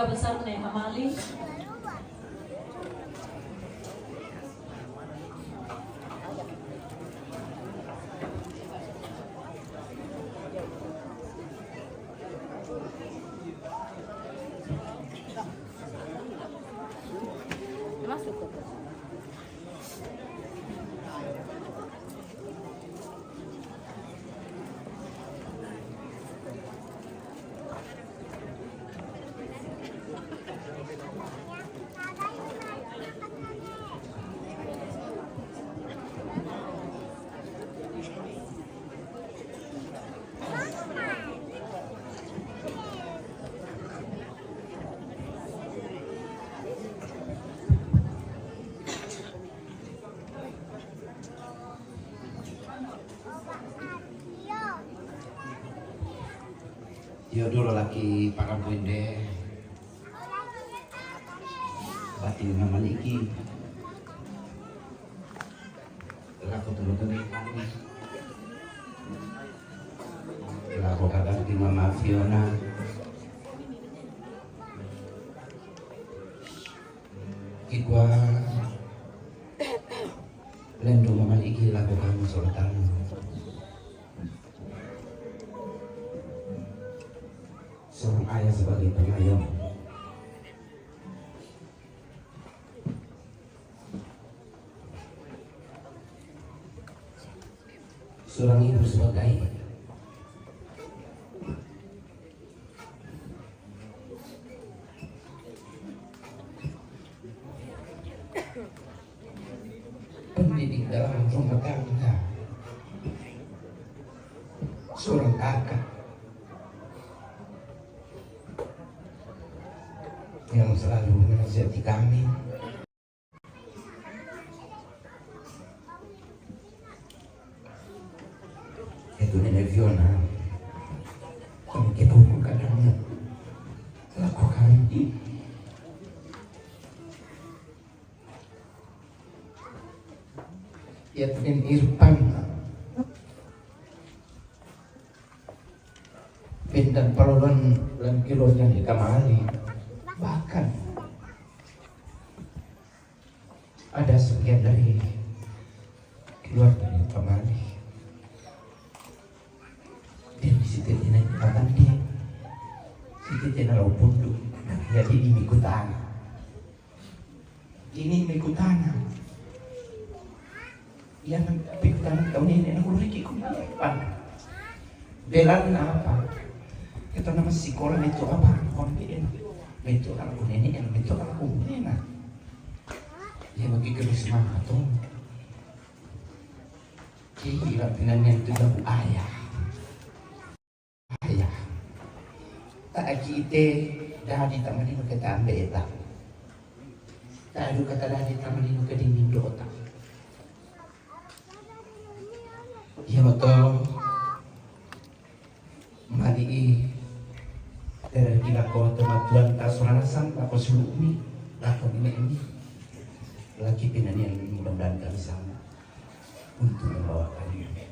keluarga besar Hamali. Masuk ke Yo dulu laki pakampuin deh. Batin nama liki. Laku tulu-tulu ini. Laku kakak di Mama Fiona. Ikwa Lendo Mama liki laku kamu sultan. Seorang ayah sebagai pengayom. Seorang ibu sebagai pendidik dalam rumah tangga. Seorang kakak yang selalu menasihati kami. Itu Nenek Fiona. Kami kebuku kadang lakukan di Yatmin Irfan Bintan Palolon dan kilonya di Kamali. Bahkan ada sebagian dari keluarga yang Kamali dan di situ ini akan dia situ channel pundu jadi ini mikutana yang pikutana tahun ini aku lagi kulipan belan apa kita nama sekolah itu apa konfiden itu aku nenek yang itu aku nenek ya bagi kerja semangat tuh gila dengan yang itu aku ayah tak kita dah di taman ini kita ambil tak ada kata dah di taman ini kita dingin otak ya betul mari dari gila kau tematuan kasuranasan aku sulumi aku ini lagi pinan yang mudah-mudahan kami sama untuk membawakan ini.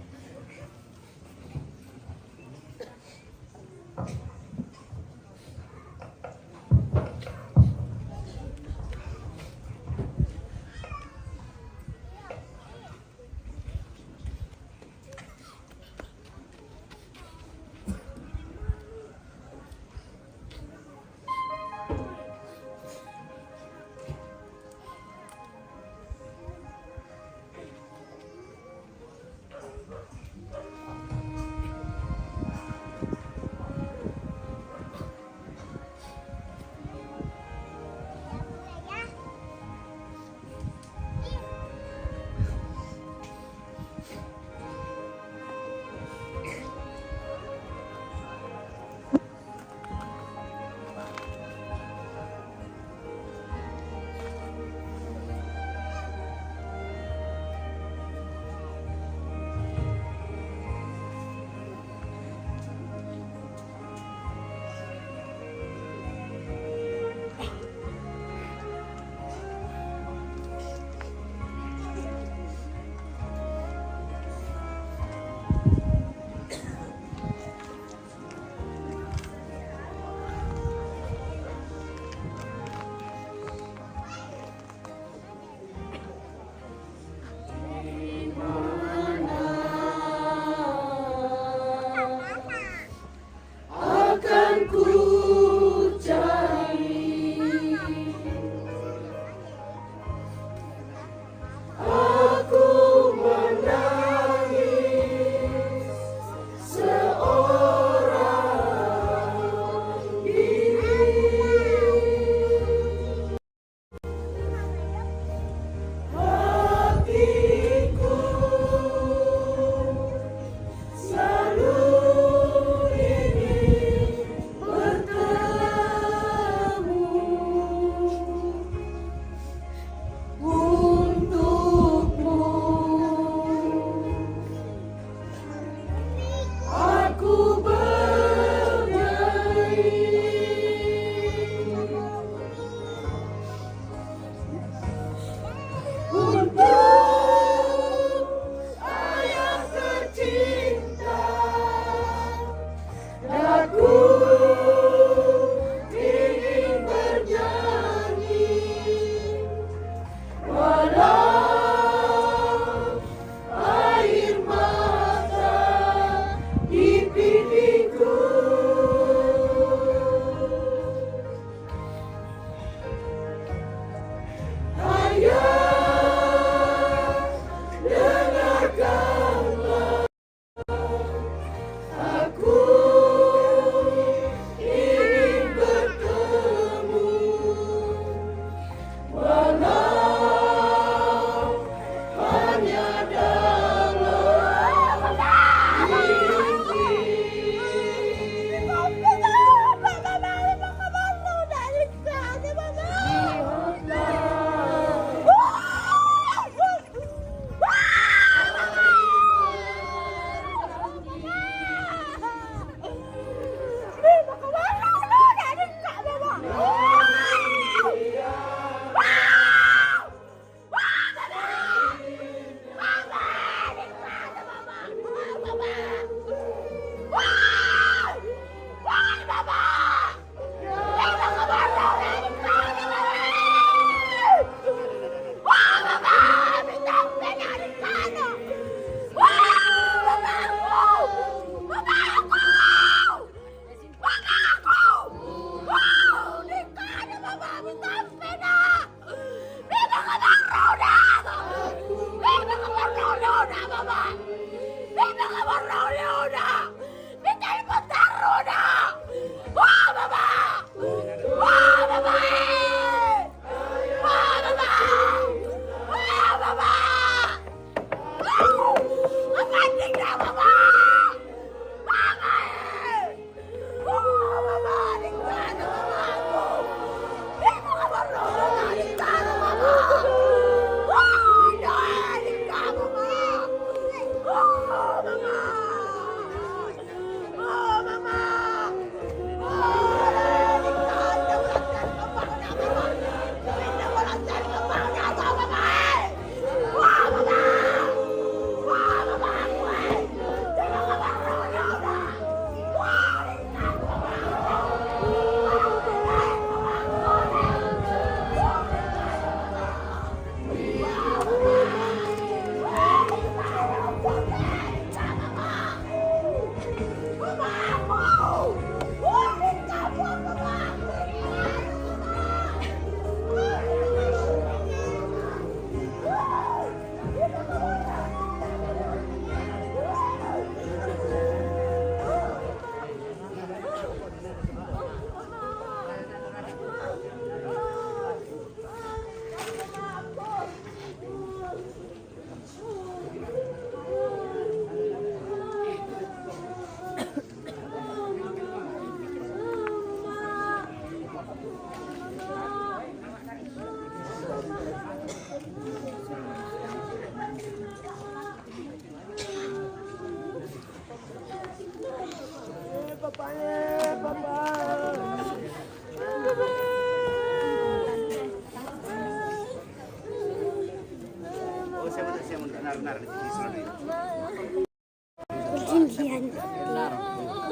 Perjanjian.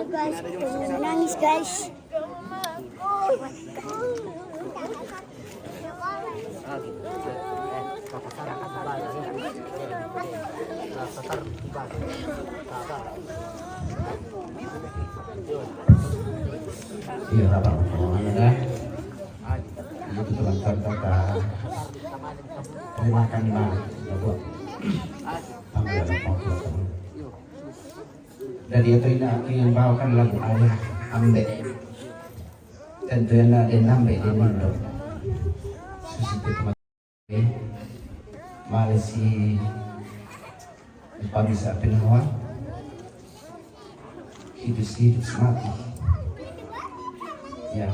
Guys, nangis guys. Iya, apa permohonan dah. Itu terlantar kata. Terima kasih banyak. Buat ambil apa dari itu ini aku yang bawakan lagu ayah ambek tentu yang ada ambek di Indo sesuatu teman Malaysia lupa bisa penawa hidup mati ya.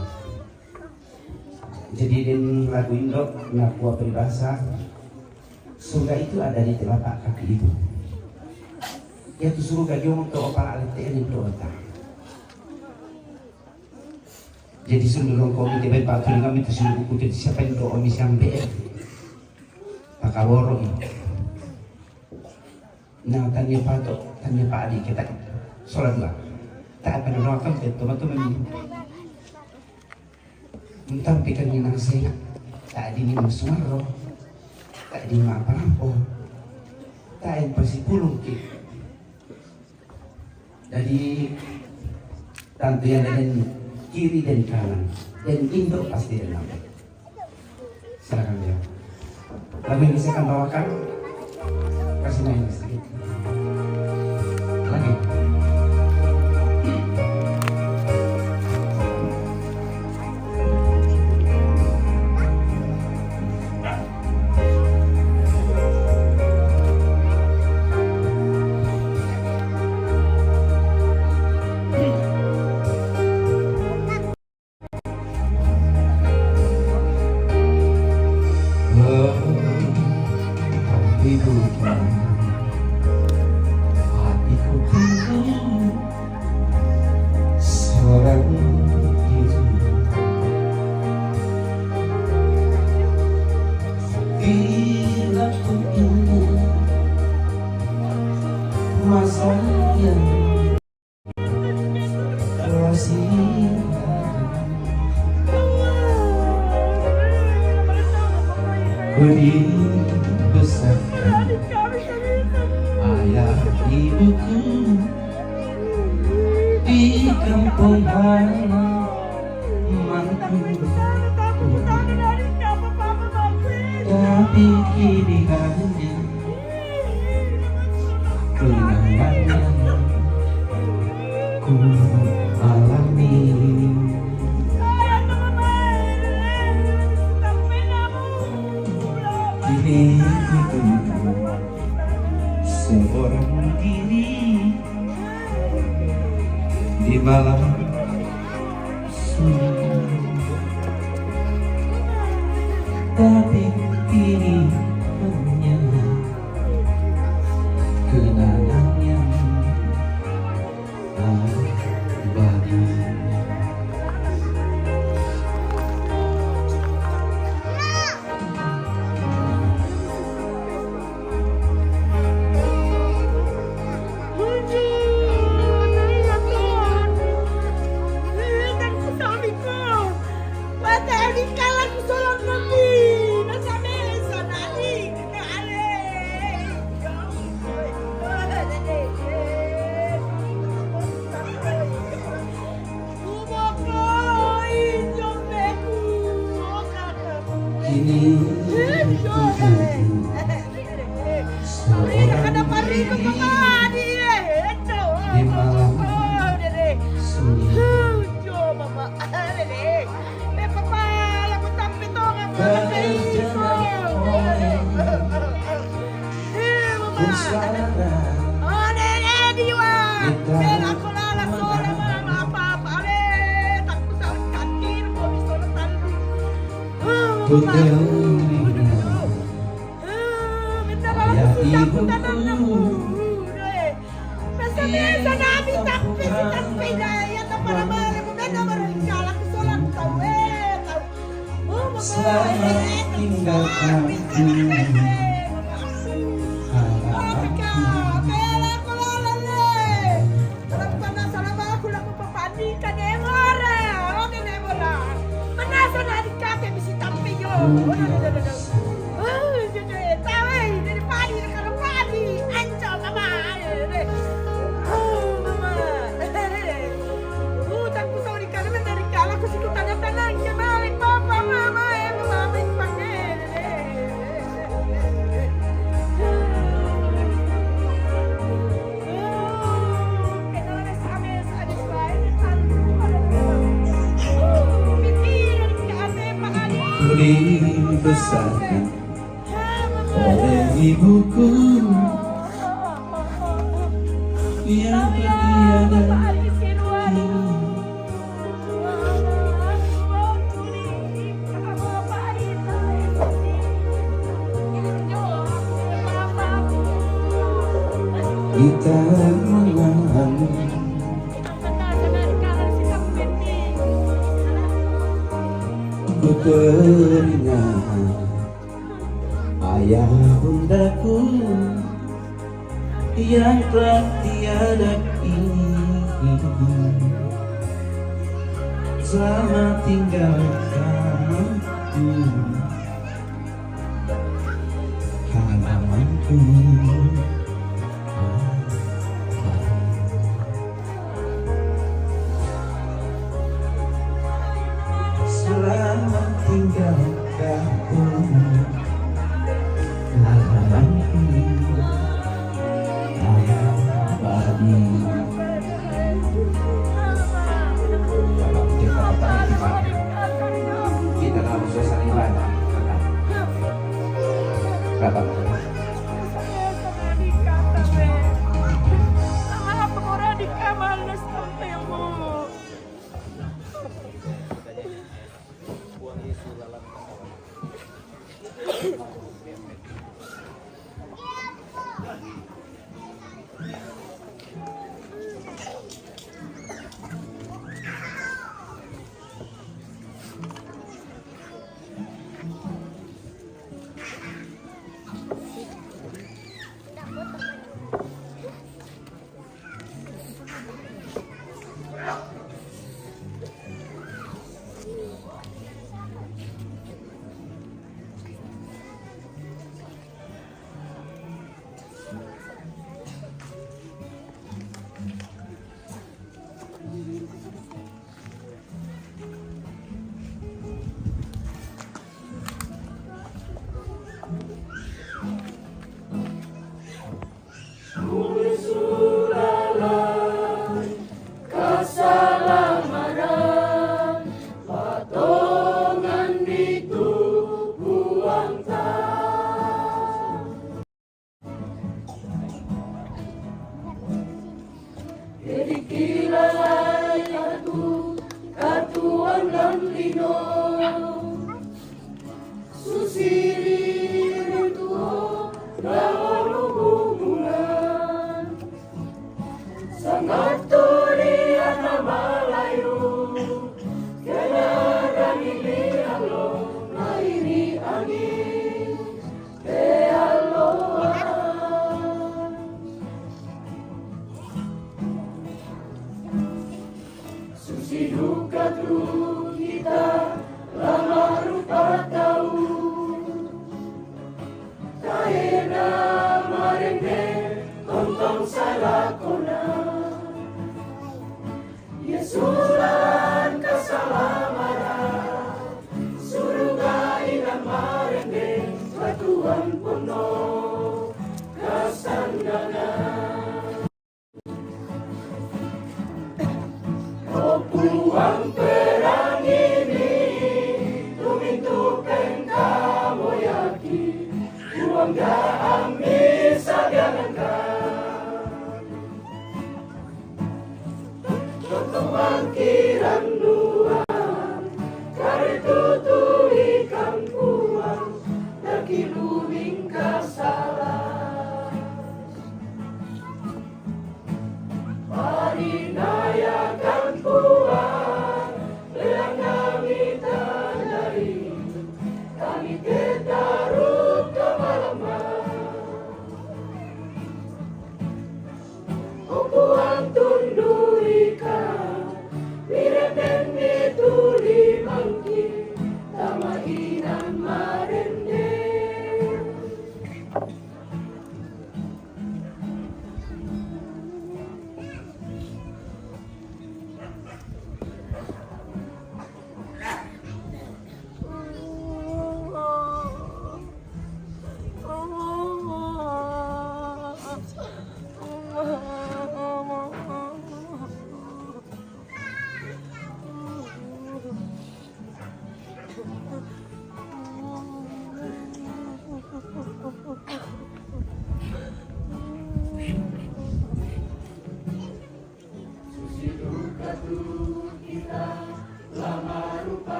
Jadi di lagu Indo ngaku peribahasa surga itu ada di telapak kaki ibu. Ya tu surga dia mau tahu apa alat ini berdoa. Jadi sundurong kau kita baik pakai kami tu sundurong kau jadi siapa yang doa misambe. Pakai borong. Nah tanya Pak Adi kita solat lah. Tak akan doakan teman-teman. Entah pikir ni nasihat. Tak ada ni suara. Tak ada apa-apa. Tak ada pasipulung kita. Dari tante yang ada kiri dan kanan dan Indo pasti ada nama. Silakan dia. Lagu ini saya akan bawakan. Kasih nyanyi sedikit. Lagi. Hatiku penuh seorang diri. Bila ku ingat masa yang telah silam, ku dibesarkan ayah ibuku di kampung halamanku, tapi kini hanya kenangan yang ku alami. Kini ku tumbuh seorang diri di malam sunyi. Tapi ini hanya kenangan yang abadi. Kini seorang diri di malam sunyi. Berjalan oleh pusara ku teringat ayah ibuku selamat tinggalkan dibesarkan oleh ibuku yang tiada kini. Kita mengahan ku teringat ayah bundaku yang telah tiada kini. Selamat tinggalkanku halamanku. Selamat tinggalkanku halamanku abadi. Kita dalam suasana ibadah. Kata.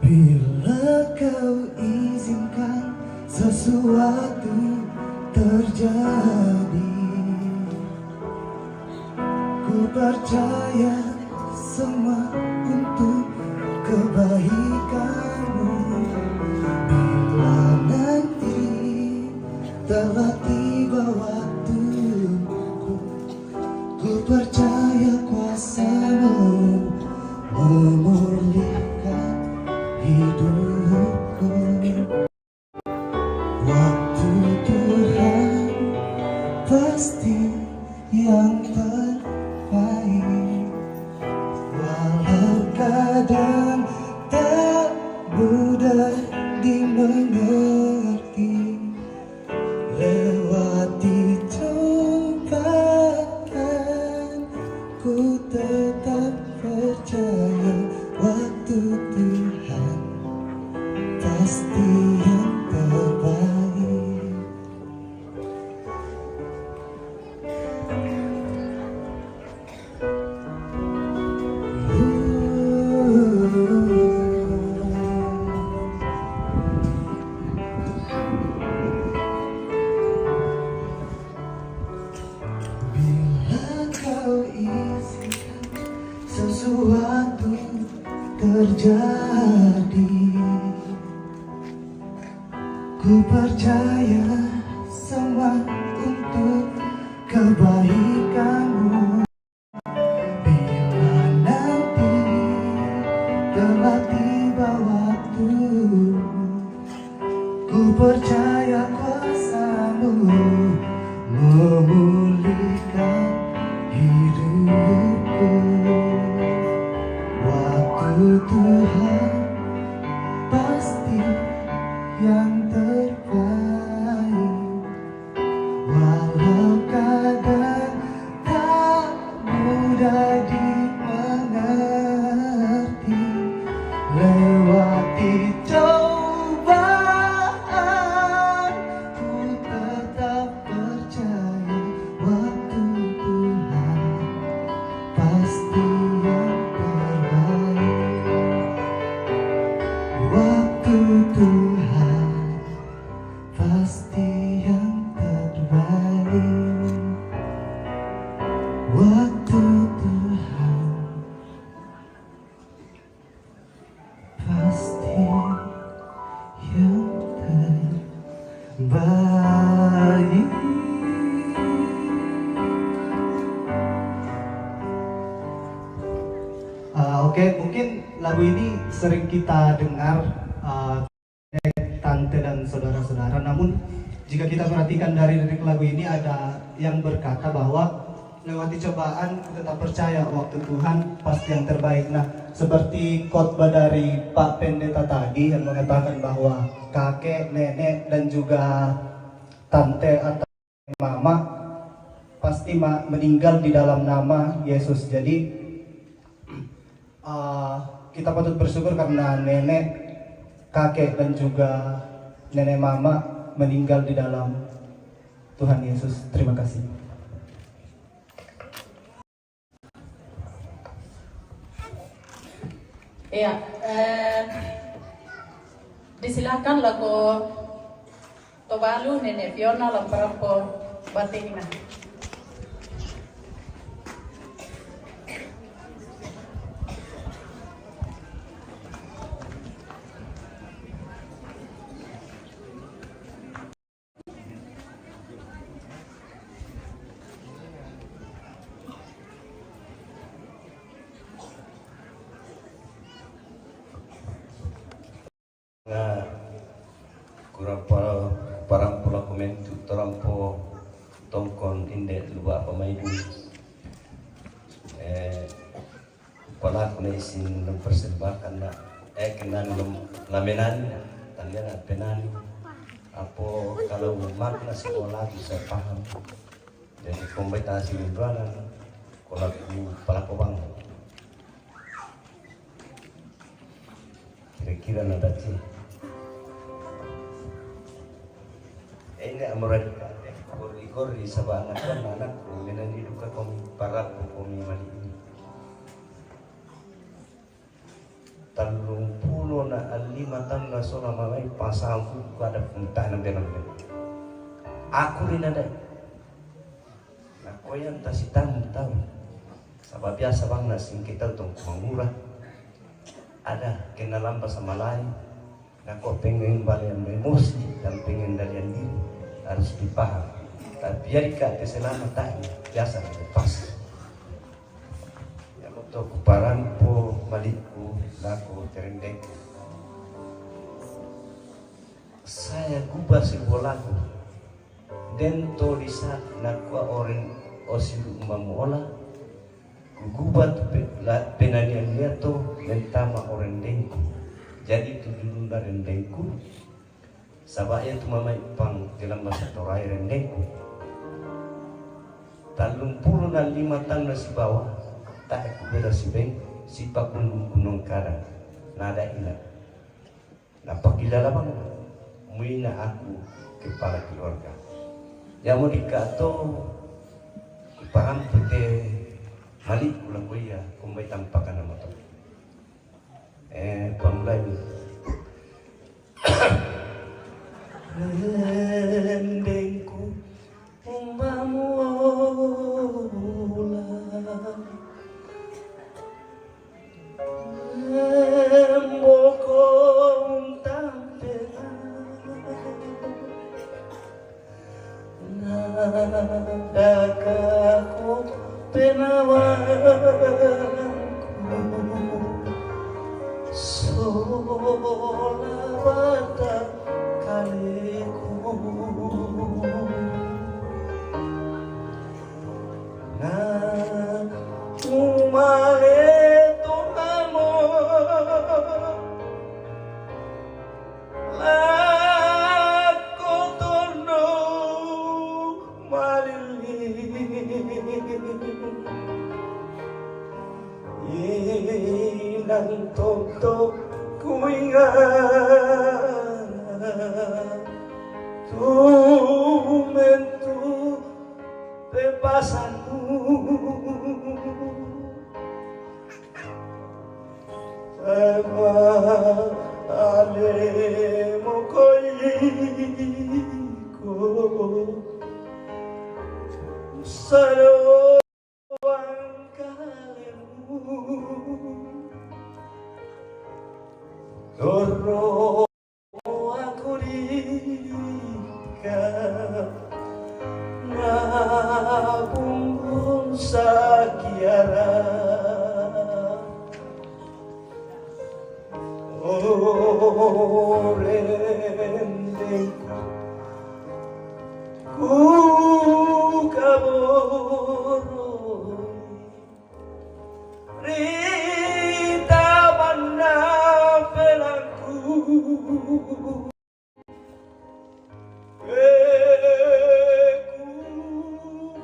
Bila kau izinkan sesuatu terjadi, ku percaya semua untuk kebaikanmu. Bila nanti telah tiba waktuku, ku percaya kuasamu memulihkan hidupku. Waktu Tuhan pasti yang terbaik, walau kadang tak mudah dimengerti. Lewati cobaan, ku tetap percaya waktu Tuhan pasti yang terbaik. Bila kau izinkan sesuatu terjadi, ku percaya semua untuk kebaikanmu. Bila nanti telah tiba waktu, ku percaya kuasamu memulihkan hidupku. Waktu Tuhan pasti yang terbaik, walau kadang tak mudah dimengerti. Lewati cobaan, ku tetap percaya waktu Tuhan pasti yang terbaik. Waktu Tuhan pasti yang terbaik. Waktu Tuhan pasti yang terbaik. Oke, mungkin lagu ini sering kita dengar tante dan saudara-saudara. Namun jika kita perhatikan dari lirik lagu ini, ada yang berkata bahwa lewati cobaan tetap percaya waktu Tuhan pasti yang terbaik. Nah, seperti khotbah dari Pak Pendeta tadi yang mengatakan bahwa kakek, nenek, dan juga tante atau mama pasti meninggal di dalam nama Yesus. Jadi kita patut bersyukur karena nenek, kakek, dan juga nenek mama meninggal di dalam Tuhan Yesus. Terima kasih. Ya, disilakan lagu Tobalu Nenek Fiona Lamperampo Batingna. Nga parang pula komentu torampo tongkon inde luba pamaidu pala ko na isin mempersembahkan na kenan lamenan talian at penan apo kalau makna sekolah bisa paham jadi kombitasi liburan kalau pala ko bang kira-kira nadaci ini amorad ikor di sabana kan anak menan hidup kami para kami mali ini 30 tempo na 5 tahun na sola malay pasangku pada punta ng benang. Aku rin ada. Ako yan tasitan tahu. Sabab biasa bang nasing kita utong mangura. Ada kenalan sama lain. Nako pengen balian emosi dan pengen dalian diri harus dipaham. Tapi biar ikat keselamatan biasa lepas. Untuk parampo maliku laku terendek. Saya gubah sebuah lagu. Den tolisa nakwa orang osiru mamuola. Gubah penanian dia tu mentama orang dengku. Jadi tu dulu rendengku. Sabaya tu mama ipang dalam masa torai rendengku. 35 tahun nasi bawah. Tak aku bela si beng, si pak gunung karang, nada ilah. Nampak gila lah bang, muina aku kepala keluarga. Yang mau dikato, paham putih malik ulang kuya, kumbai tampakan nama tu. Pamulai ni. Rendengku, umbamula. Mokong tampena nadakako penawanku solawata kaleku na umale Inang tonto kuingat tumentu bebasanmu Ema alemo koiko Saro Doro aku dika Ngabumbun sakiara Rendengku Ku kaboroi Rita mana pelangku Ku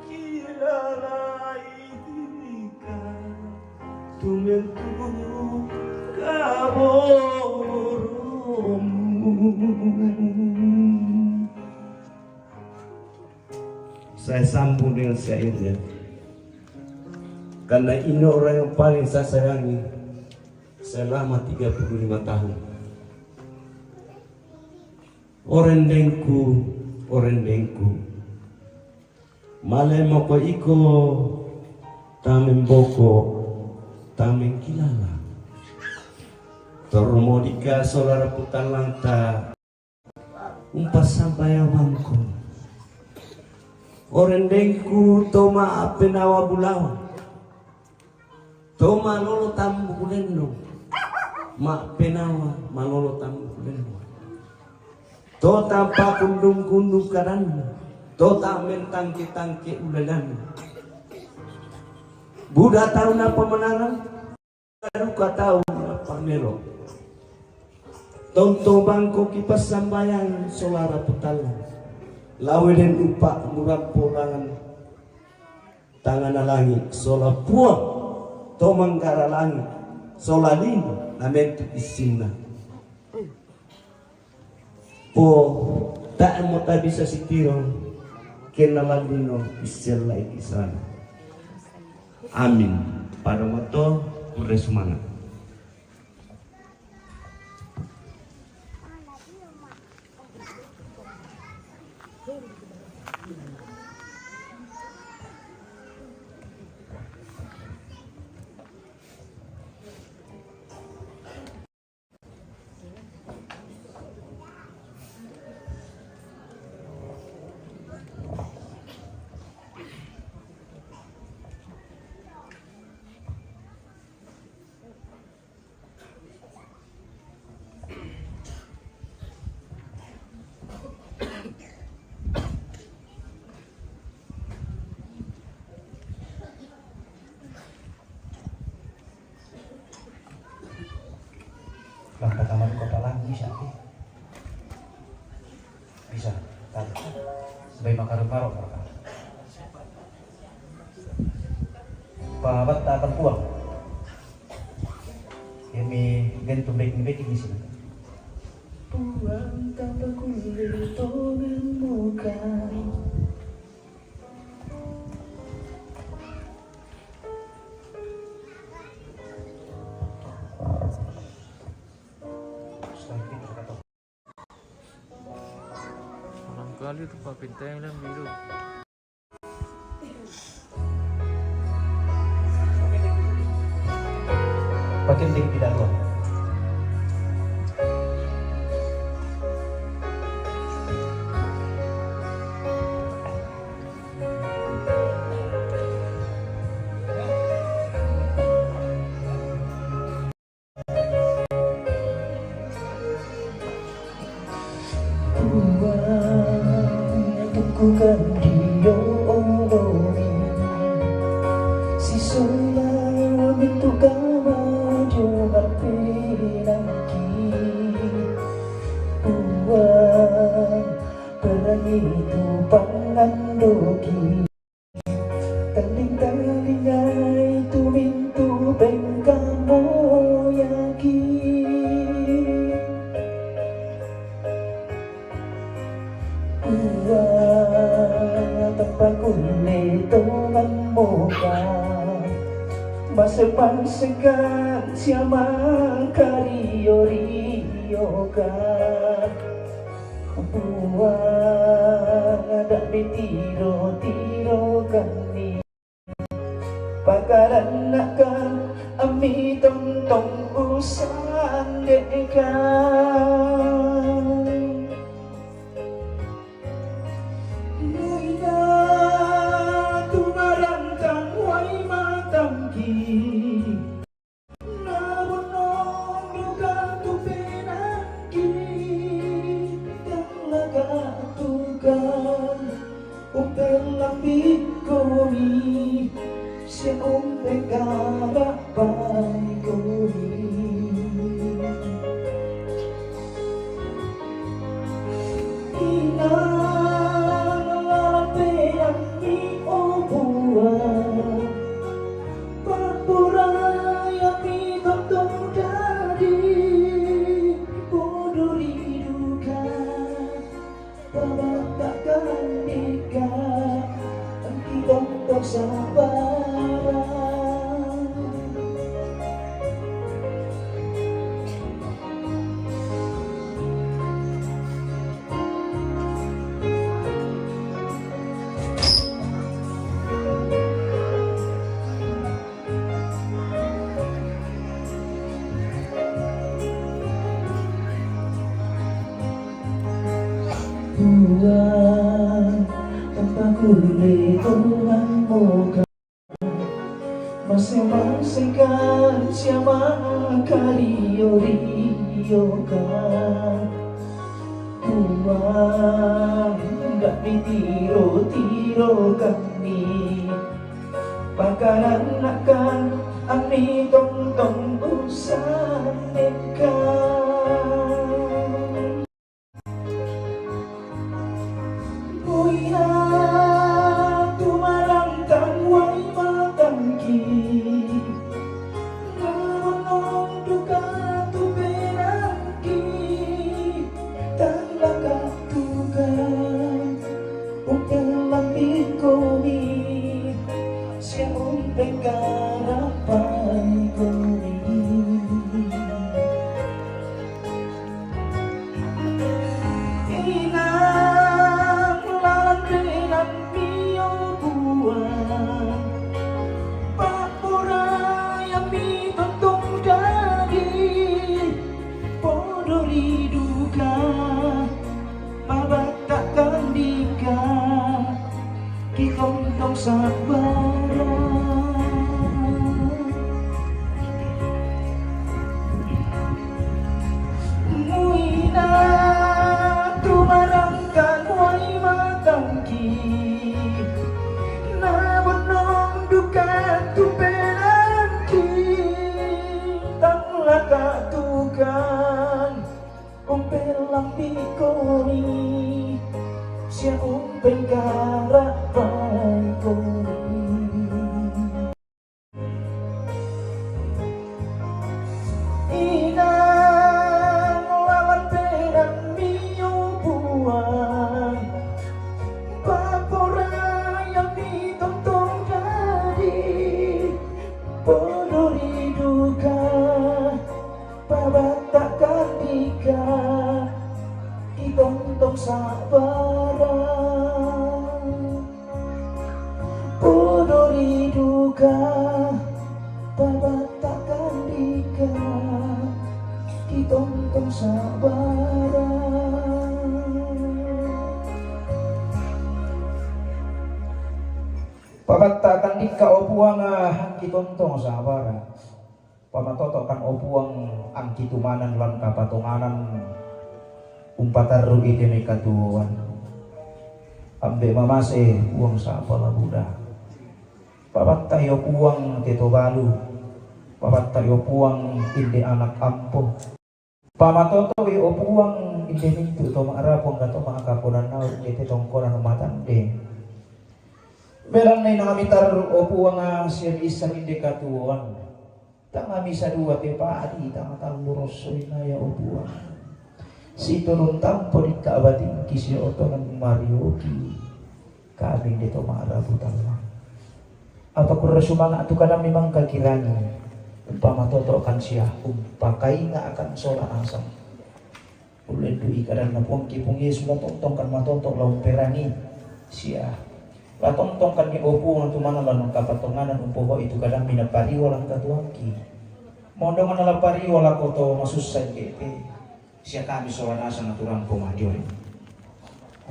kilalaika Tumentu kaboromu Saya sambung dengan syairnya karena ini orang yang paling saya sayangi selama 35 tahun. Orendengku, malemoko iko, tamen boko, tamen kilala. Tormodika solara putan lanta, umpas sampai awangku. Orendengku toma apenawa bulawa. Toma lolo tambu kulendo, mak penawa malolo tambu kulendo. To tampa kundung karan, to tamen tangke ulalan. Buddha tahu na pemenangan, baru ka tahu na pamelo. Tonto bangko kipas sambayang solara putalan, laweden upak murah polangan, tangan langit sola puang. Tomang karalangi solalin namentu isinna po tak mo ta bisa sitiro kenalandino isella ikisana amin pada moto ure semangat Lang pataman ko pa lang bisa. Bisa. Tadi. Bay makarumaro ka. Pabat akan puang. Kami ganito baik-baik ini sih. Puang tanpa kulit tongan muka. Barangkali itu Pak Pinteng yang biru. Pakai tinggi tidak luar. Bukan dia olori si sulam itu kama jumat pinangki buang perang itu pangan doki tanding-tandingnya itu mintu bengkamo yaki tanpa kulit tongan muka masuk-masukkan siapa kario-riokan buang ada di tiro-tirokan ni pakaran akan ami tong-tong usan dekan buang tanpa kulit tongan muka masing-masing kan siapa kario-riokan buang gak ditiro-tirokan ni pakaran akan ami tong-tong usan dekan Siapa yang tontong sabara. Pabatakan dika opuang angki tontong sabara. Pamatotokan opuang angki tumanan lan kapatonganan umpatar rugi demi katuan. Ambe mamase uang sapala Buddha. Papat tayo puang tito balu, papat tayo puang indi anak ampo, pamatoto yo puang indi mintu to maarapong gato maakapunan na iti tongkonan matande. Belang na inamitar o puang siya isang indi katuan, tanga misa dua te paadi tanga taluros na ya o puang. Si turun tampo di kaabating kisya oto ng marioki, kami dito maarabutan lang. Apa kurang sumanga atu kana memang kakirani umpama totokan siya umpakai nga akan sola asam ulai dui kadang na puang kipung Yesus latongtong kan matotok laung perani siya latongtong kan ni opu nga tumana lan kapatonganan umpoho itu kadang minapari walang katuangki mondong na lapari wala koto masusay kete siya kami sola asam naturang pumadion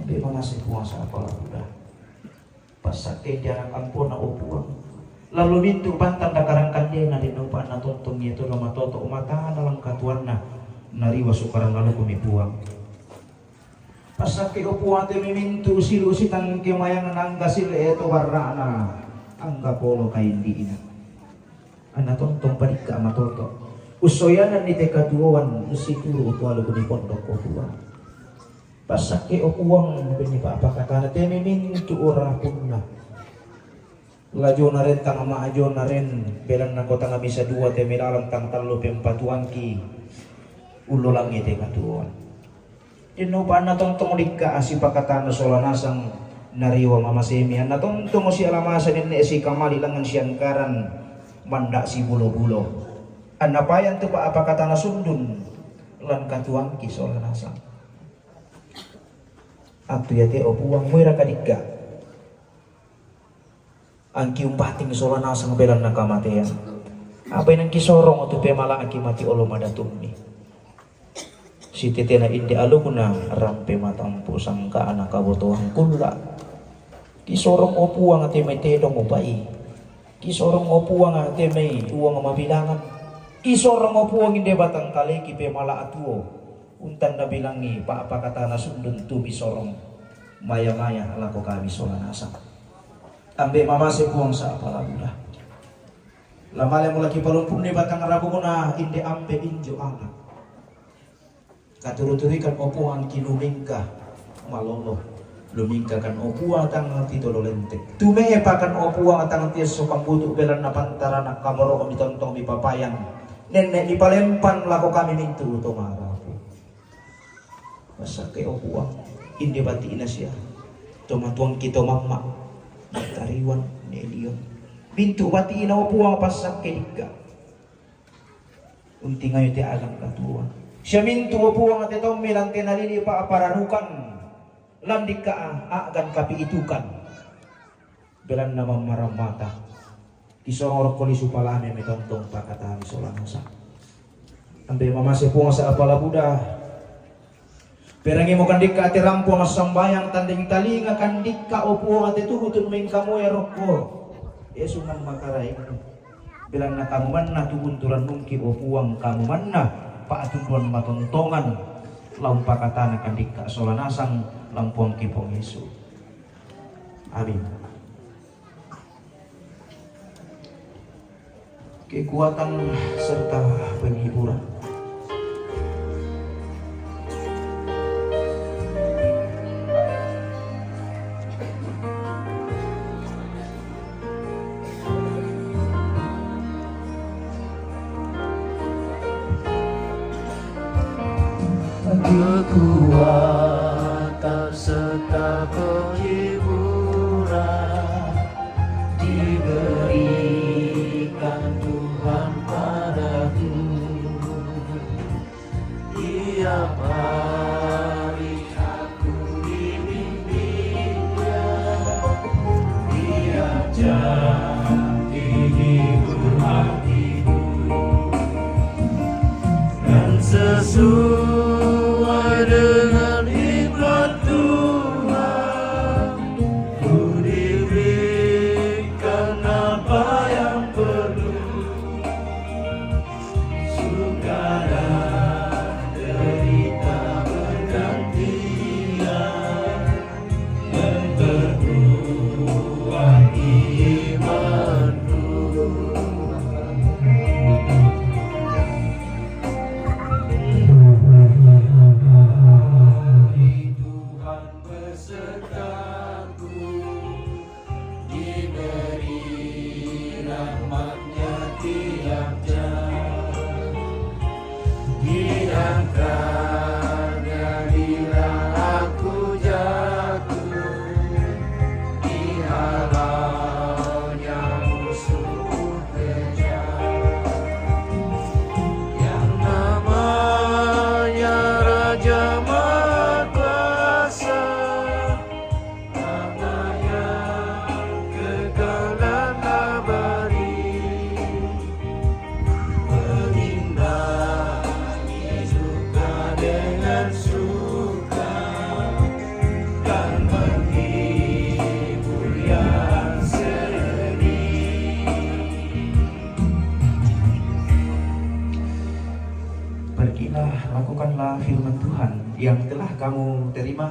ambil manasih puasa apa udah pasake jarang ampun na upuan lalu mintu pantang dakarangkan dia na dinupa na tontong itu lama toto umatahan dalam katuan na nariwa sukarang lalu kumipuang pasake upuan te mimintu silu sitang kimayang nangga sila eto warna angga polo kaindi ina ana tontong panika matoto usoyanan ni teka tuwan usitulu utualo kumipondok upuan pasake upuang bini pa apakatana te mimintu ora punna lajo na rin tang maajo na rin belang na kota nga misa dua te milalang tang talo pempatuangki ulo lang ite katuan inupa na tontong dikka asi pakatana solanasang nariwa mamasemian na tontong si alamasan ni si kamali langan siyangkaran manda si bulo-bulo anapayan tu pa apakatana sundun lan katuangki solanasang atu yate opuang muira kadikka ang kiumpating solana sang belan na kamatian. Apa yang kisorong atau pemala akimati olo madatumni. Si tete na indi aluguna rampe matampu sangka anak kabotohang kula. Kisorong opuang ate may tedong upai. Kisorong opuang ate may uang mabilangan. Kisorong opuang hindi batang kaleki pemala atuo. Untan na bilangi paapakata na sundun tubi sorong. Maya-maya alako kami solanasa. Ambe mamase puang sa apalabulah. Lamale mo lagi palumpun ni batang arabu na hindi ambe injo anak. Katuruturikan opuang kinumingka malolo. Lumingka kan opuang tang tito lolentek. Tumehe pakan opuang tang tias sokang butuh belan na pantara na kamaro kami tontong di papayang. Nenek di palempan lako kami mintu to marapu. Masake opuang hindi bati ina siya. Tomatuang kito mama. Tariwan Nelion bintu bati ina opuang pasak kedika unti ngayon ti alam katuan siya mintu opuang at itong milang tinalili pa apararukan landik ka agan kapi itukan belan namang maramata kisong orok kolisu palame metontong pakatahan solanasa ambe mamase puang sa apala Buddha perangi mo kandik ka ati rampo mas sambayang tanding talinga kandik ka opo ati tuhutun main kamu ya roko Yesus nang makaray bilang na kamu man na tubunturan nungki opuang kamu man na paatuduan matontongan laung pakatana kandik ka solanasang lampuang kipong Yesus amin. Kekuatan serta penghiburan kekuatan serta penghiburan diberikan Tuhan padaku tiap hari aku dibimbingnya diajak dihibur hatiku dan sesuai dengan hikmat Tuhan. Ku diberikan apa yang perlu, suka dan derita bergantian, dan berbuah imanku. Tuhan besertaku, diberi rahmatnya tiap jam, diangkatnya bila aku jatuh, dihalaunya musuh kejam. Yang namanya Raja Maha Kuasa, nama yang kekal dan abadi, mengimbangi suka dengan suka, dan menghibur yang sedih. Pergilah, lakukanlah firman Tuhan yang telah kamu terima,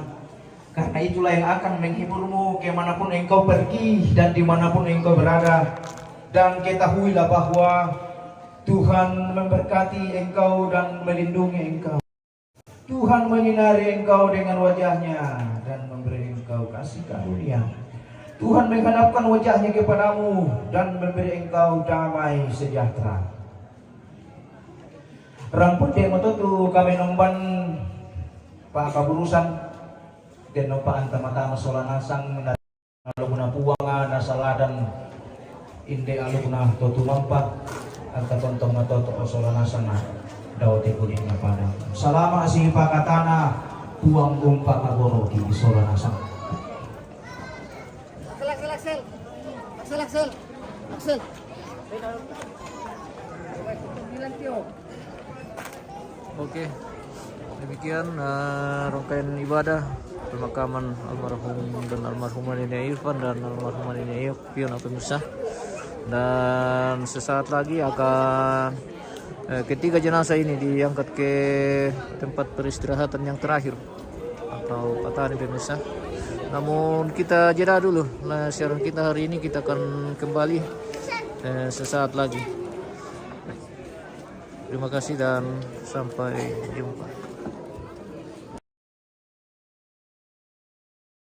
karena itulah yang akan menghiburmu kemanapun engkau pergi dan dimanapun engkau berada. Dan ketahuilah bahwa Tuhan memberkati engkau dan melindungi engkau. Tuhan menyinari engkau dengan wajahnya dan memberi engkau kasih karunia. Tuhan menghadapkan wajahnya kepadamu dan memberi engkau damai sejahtera. Ramput dia tu kami nomban Pak Kaburusan dan nopaan tama-tama solanasang alumna puanga nasaladan inde alumna totu mampa anta tontong matoto solanasang dawati kuning pada salama si pakatana puang gumpa kaboro di solanasang. Axel. Oke, demikian rangkaian ibadah pemakaman almarhum dan almarhumah Nenek Irfan dan almarhumah Nenek Pion pemirsa. Dan sesaat lagi akan ketiga jenazah ini diangkat ke tempat peristirahatan yang terakhir atau patani pemirsa. Namun kita jeda dulu. Nah, siaran kita hari ini kita akan kembali sesaat lagi. Terima kasih dan sampai jumpa.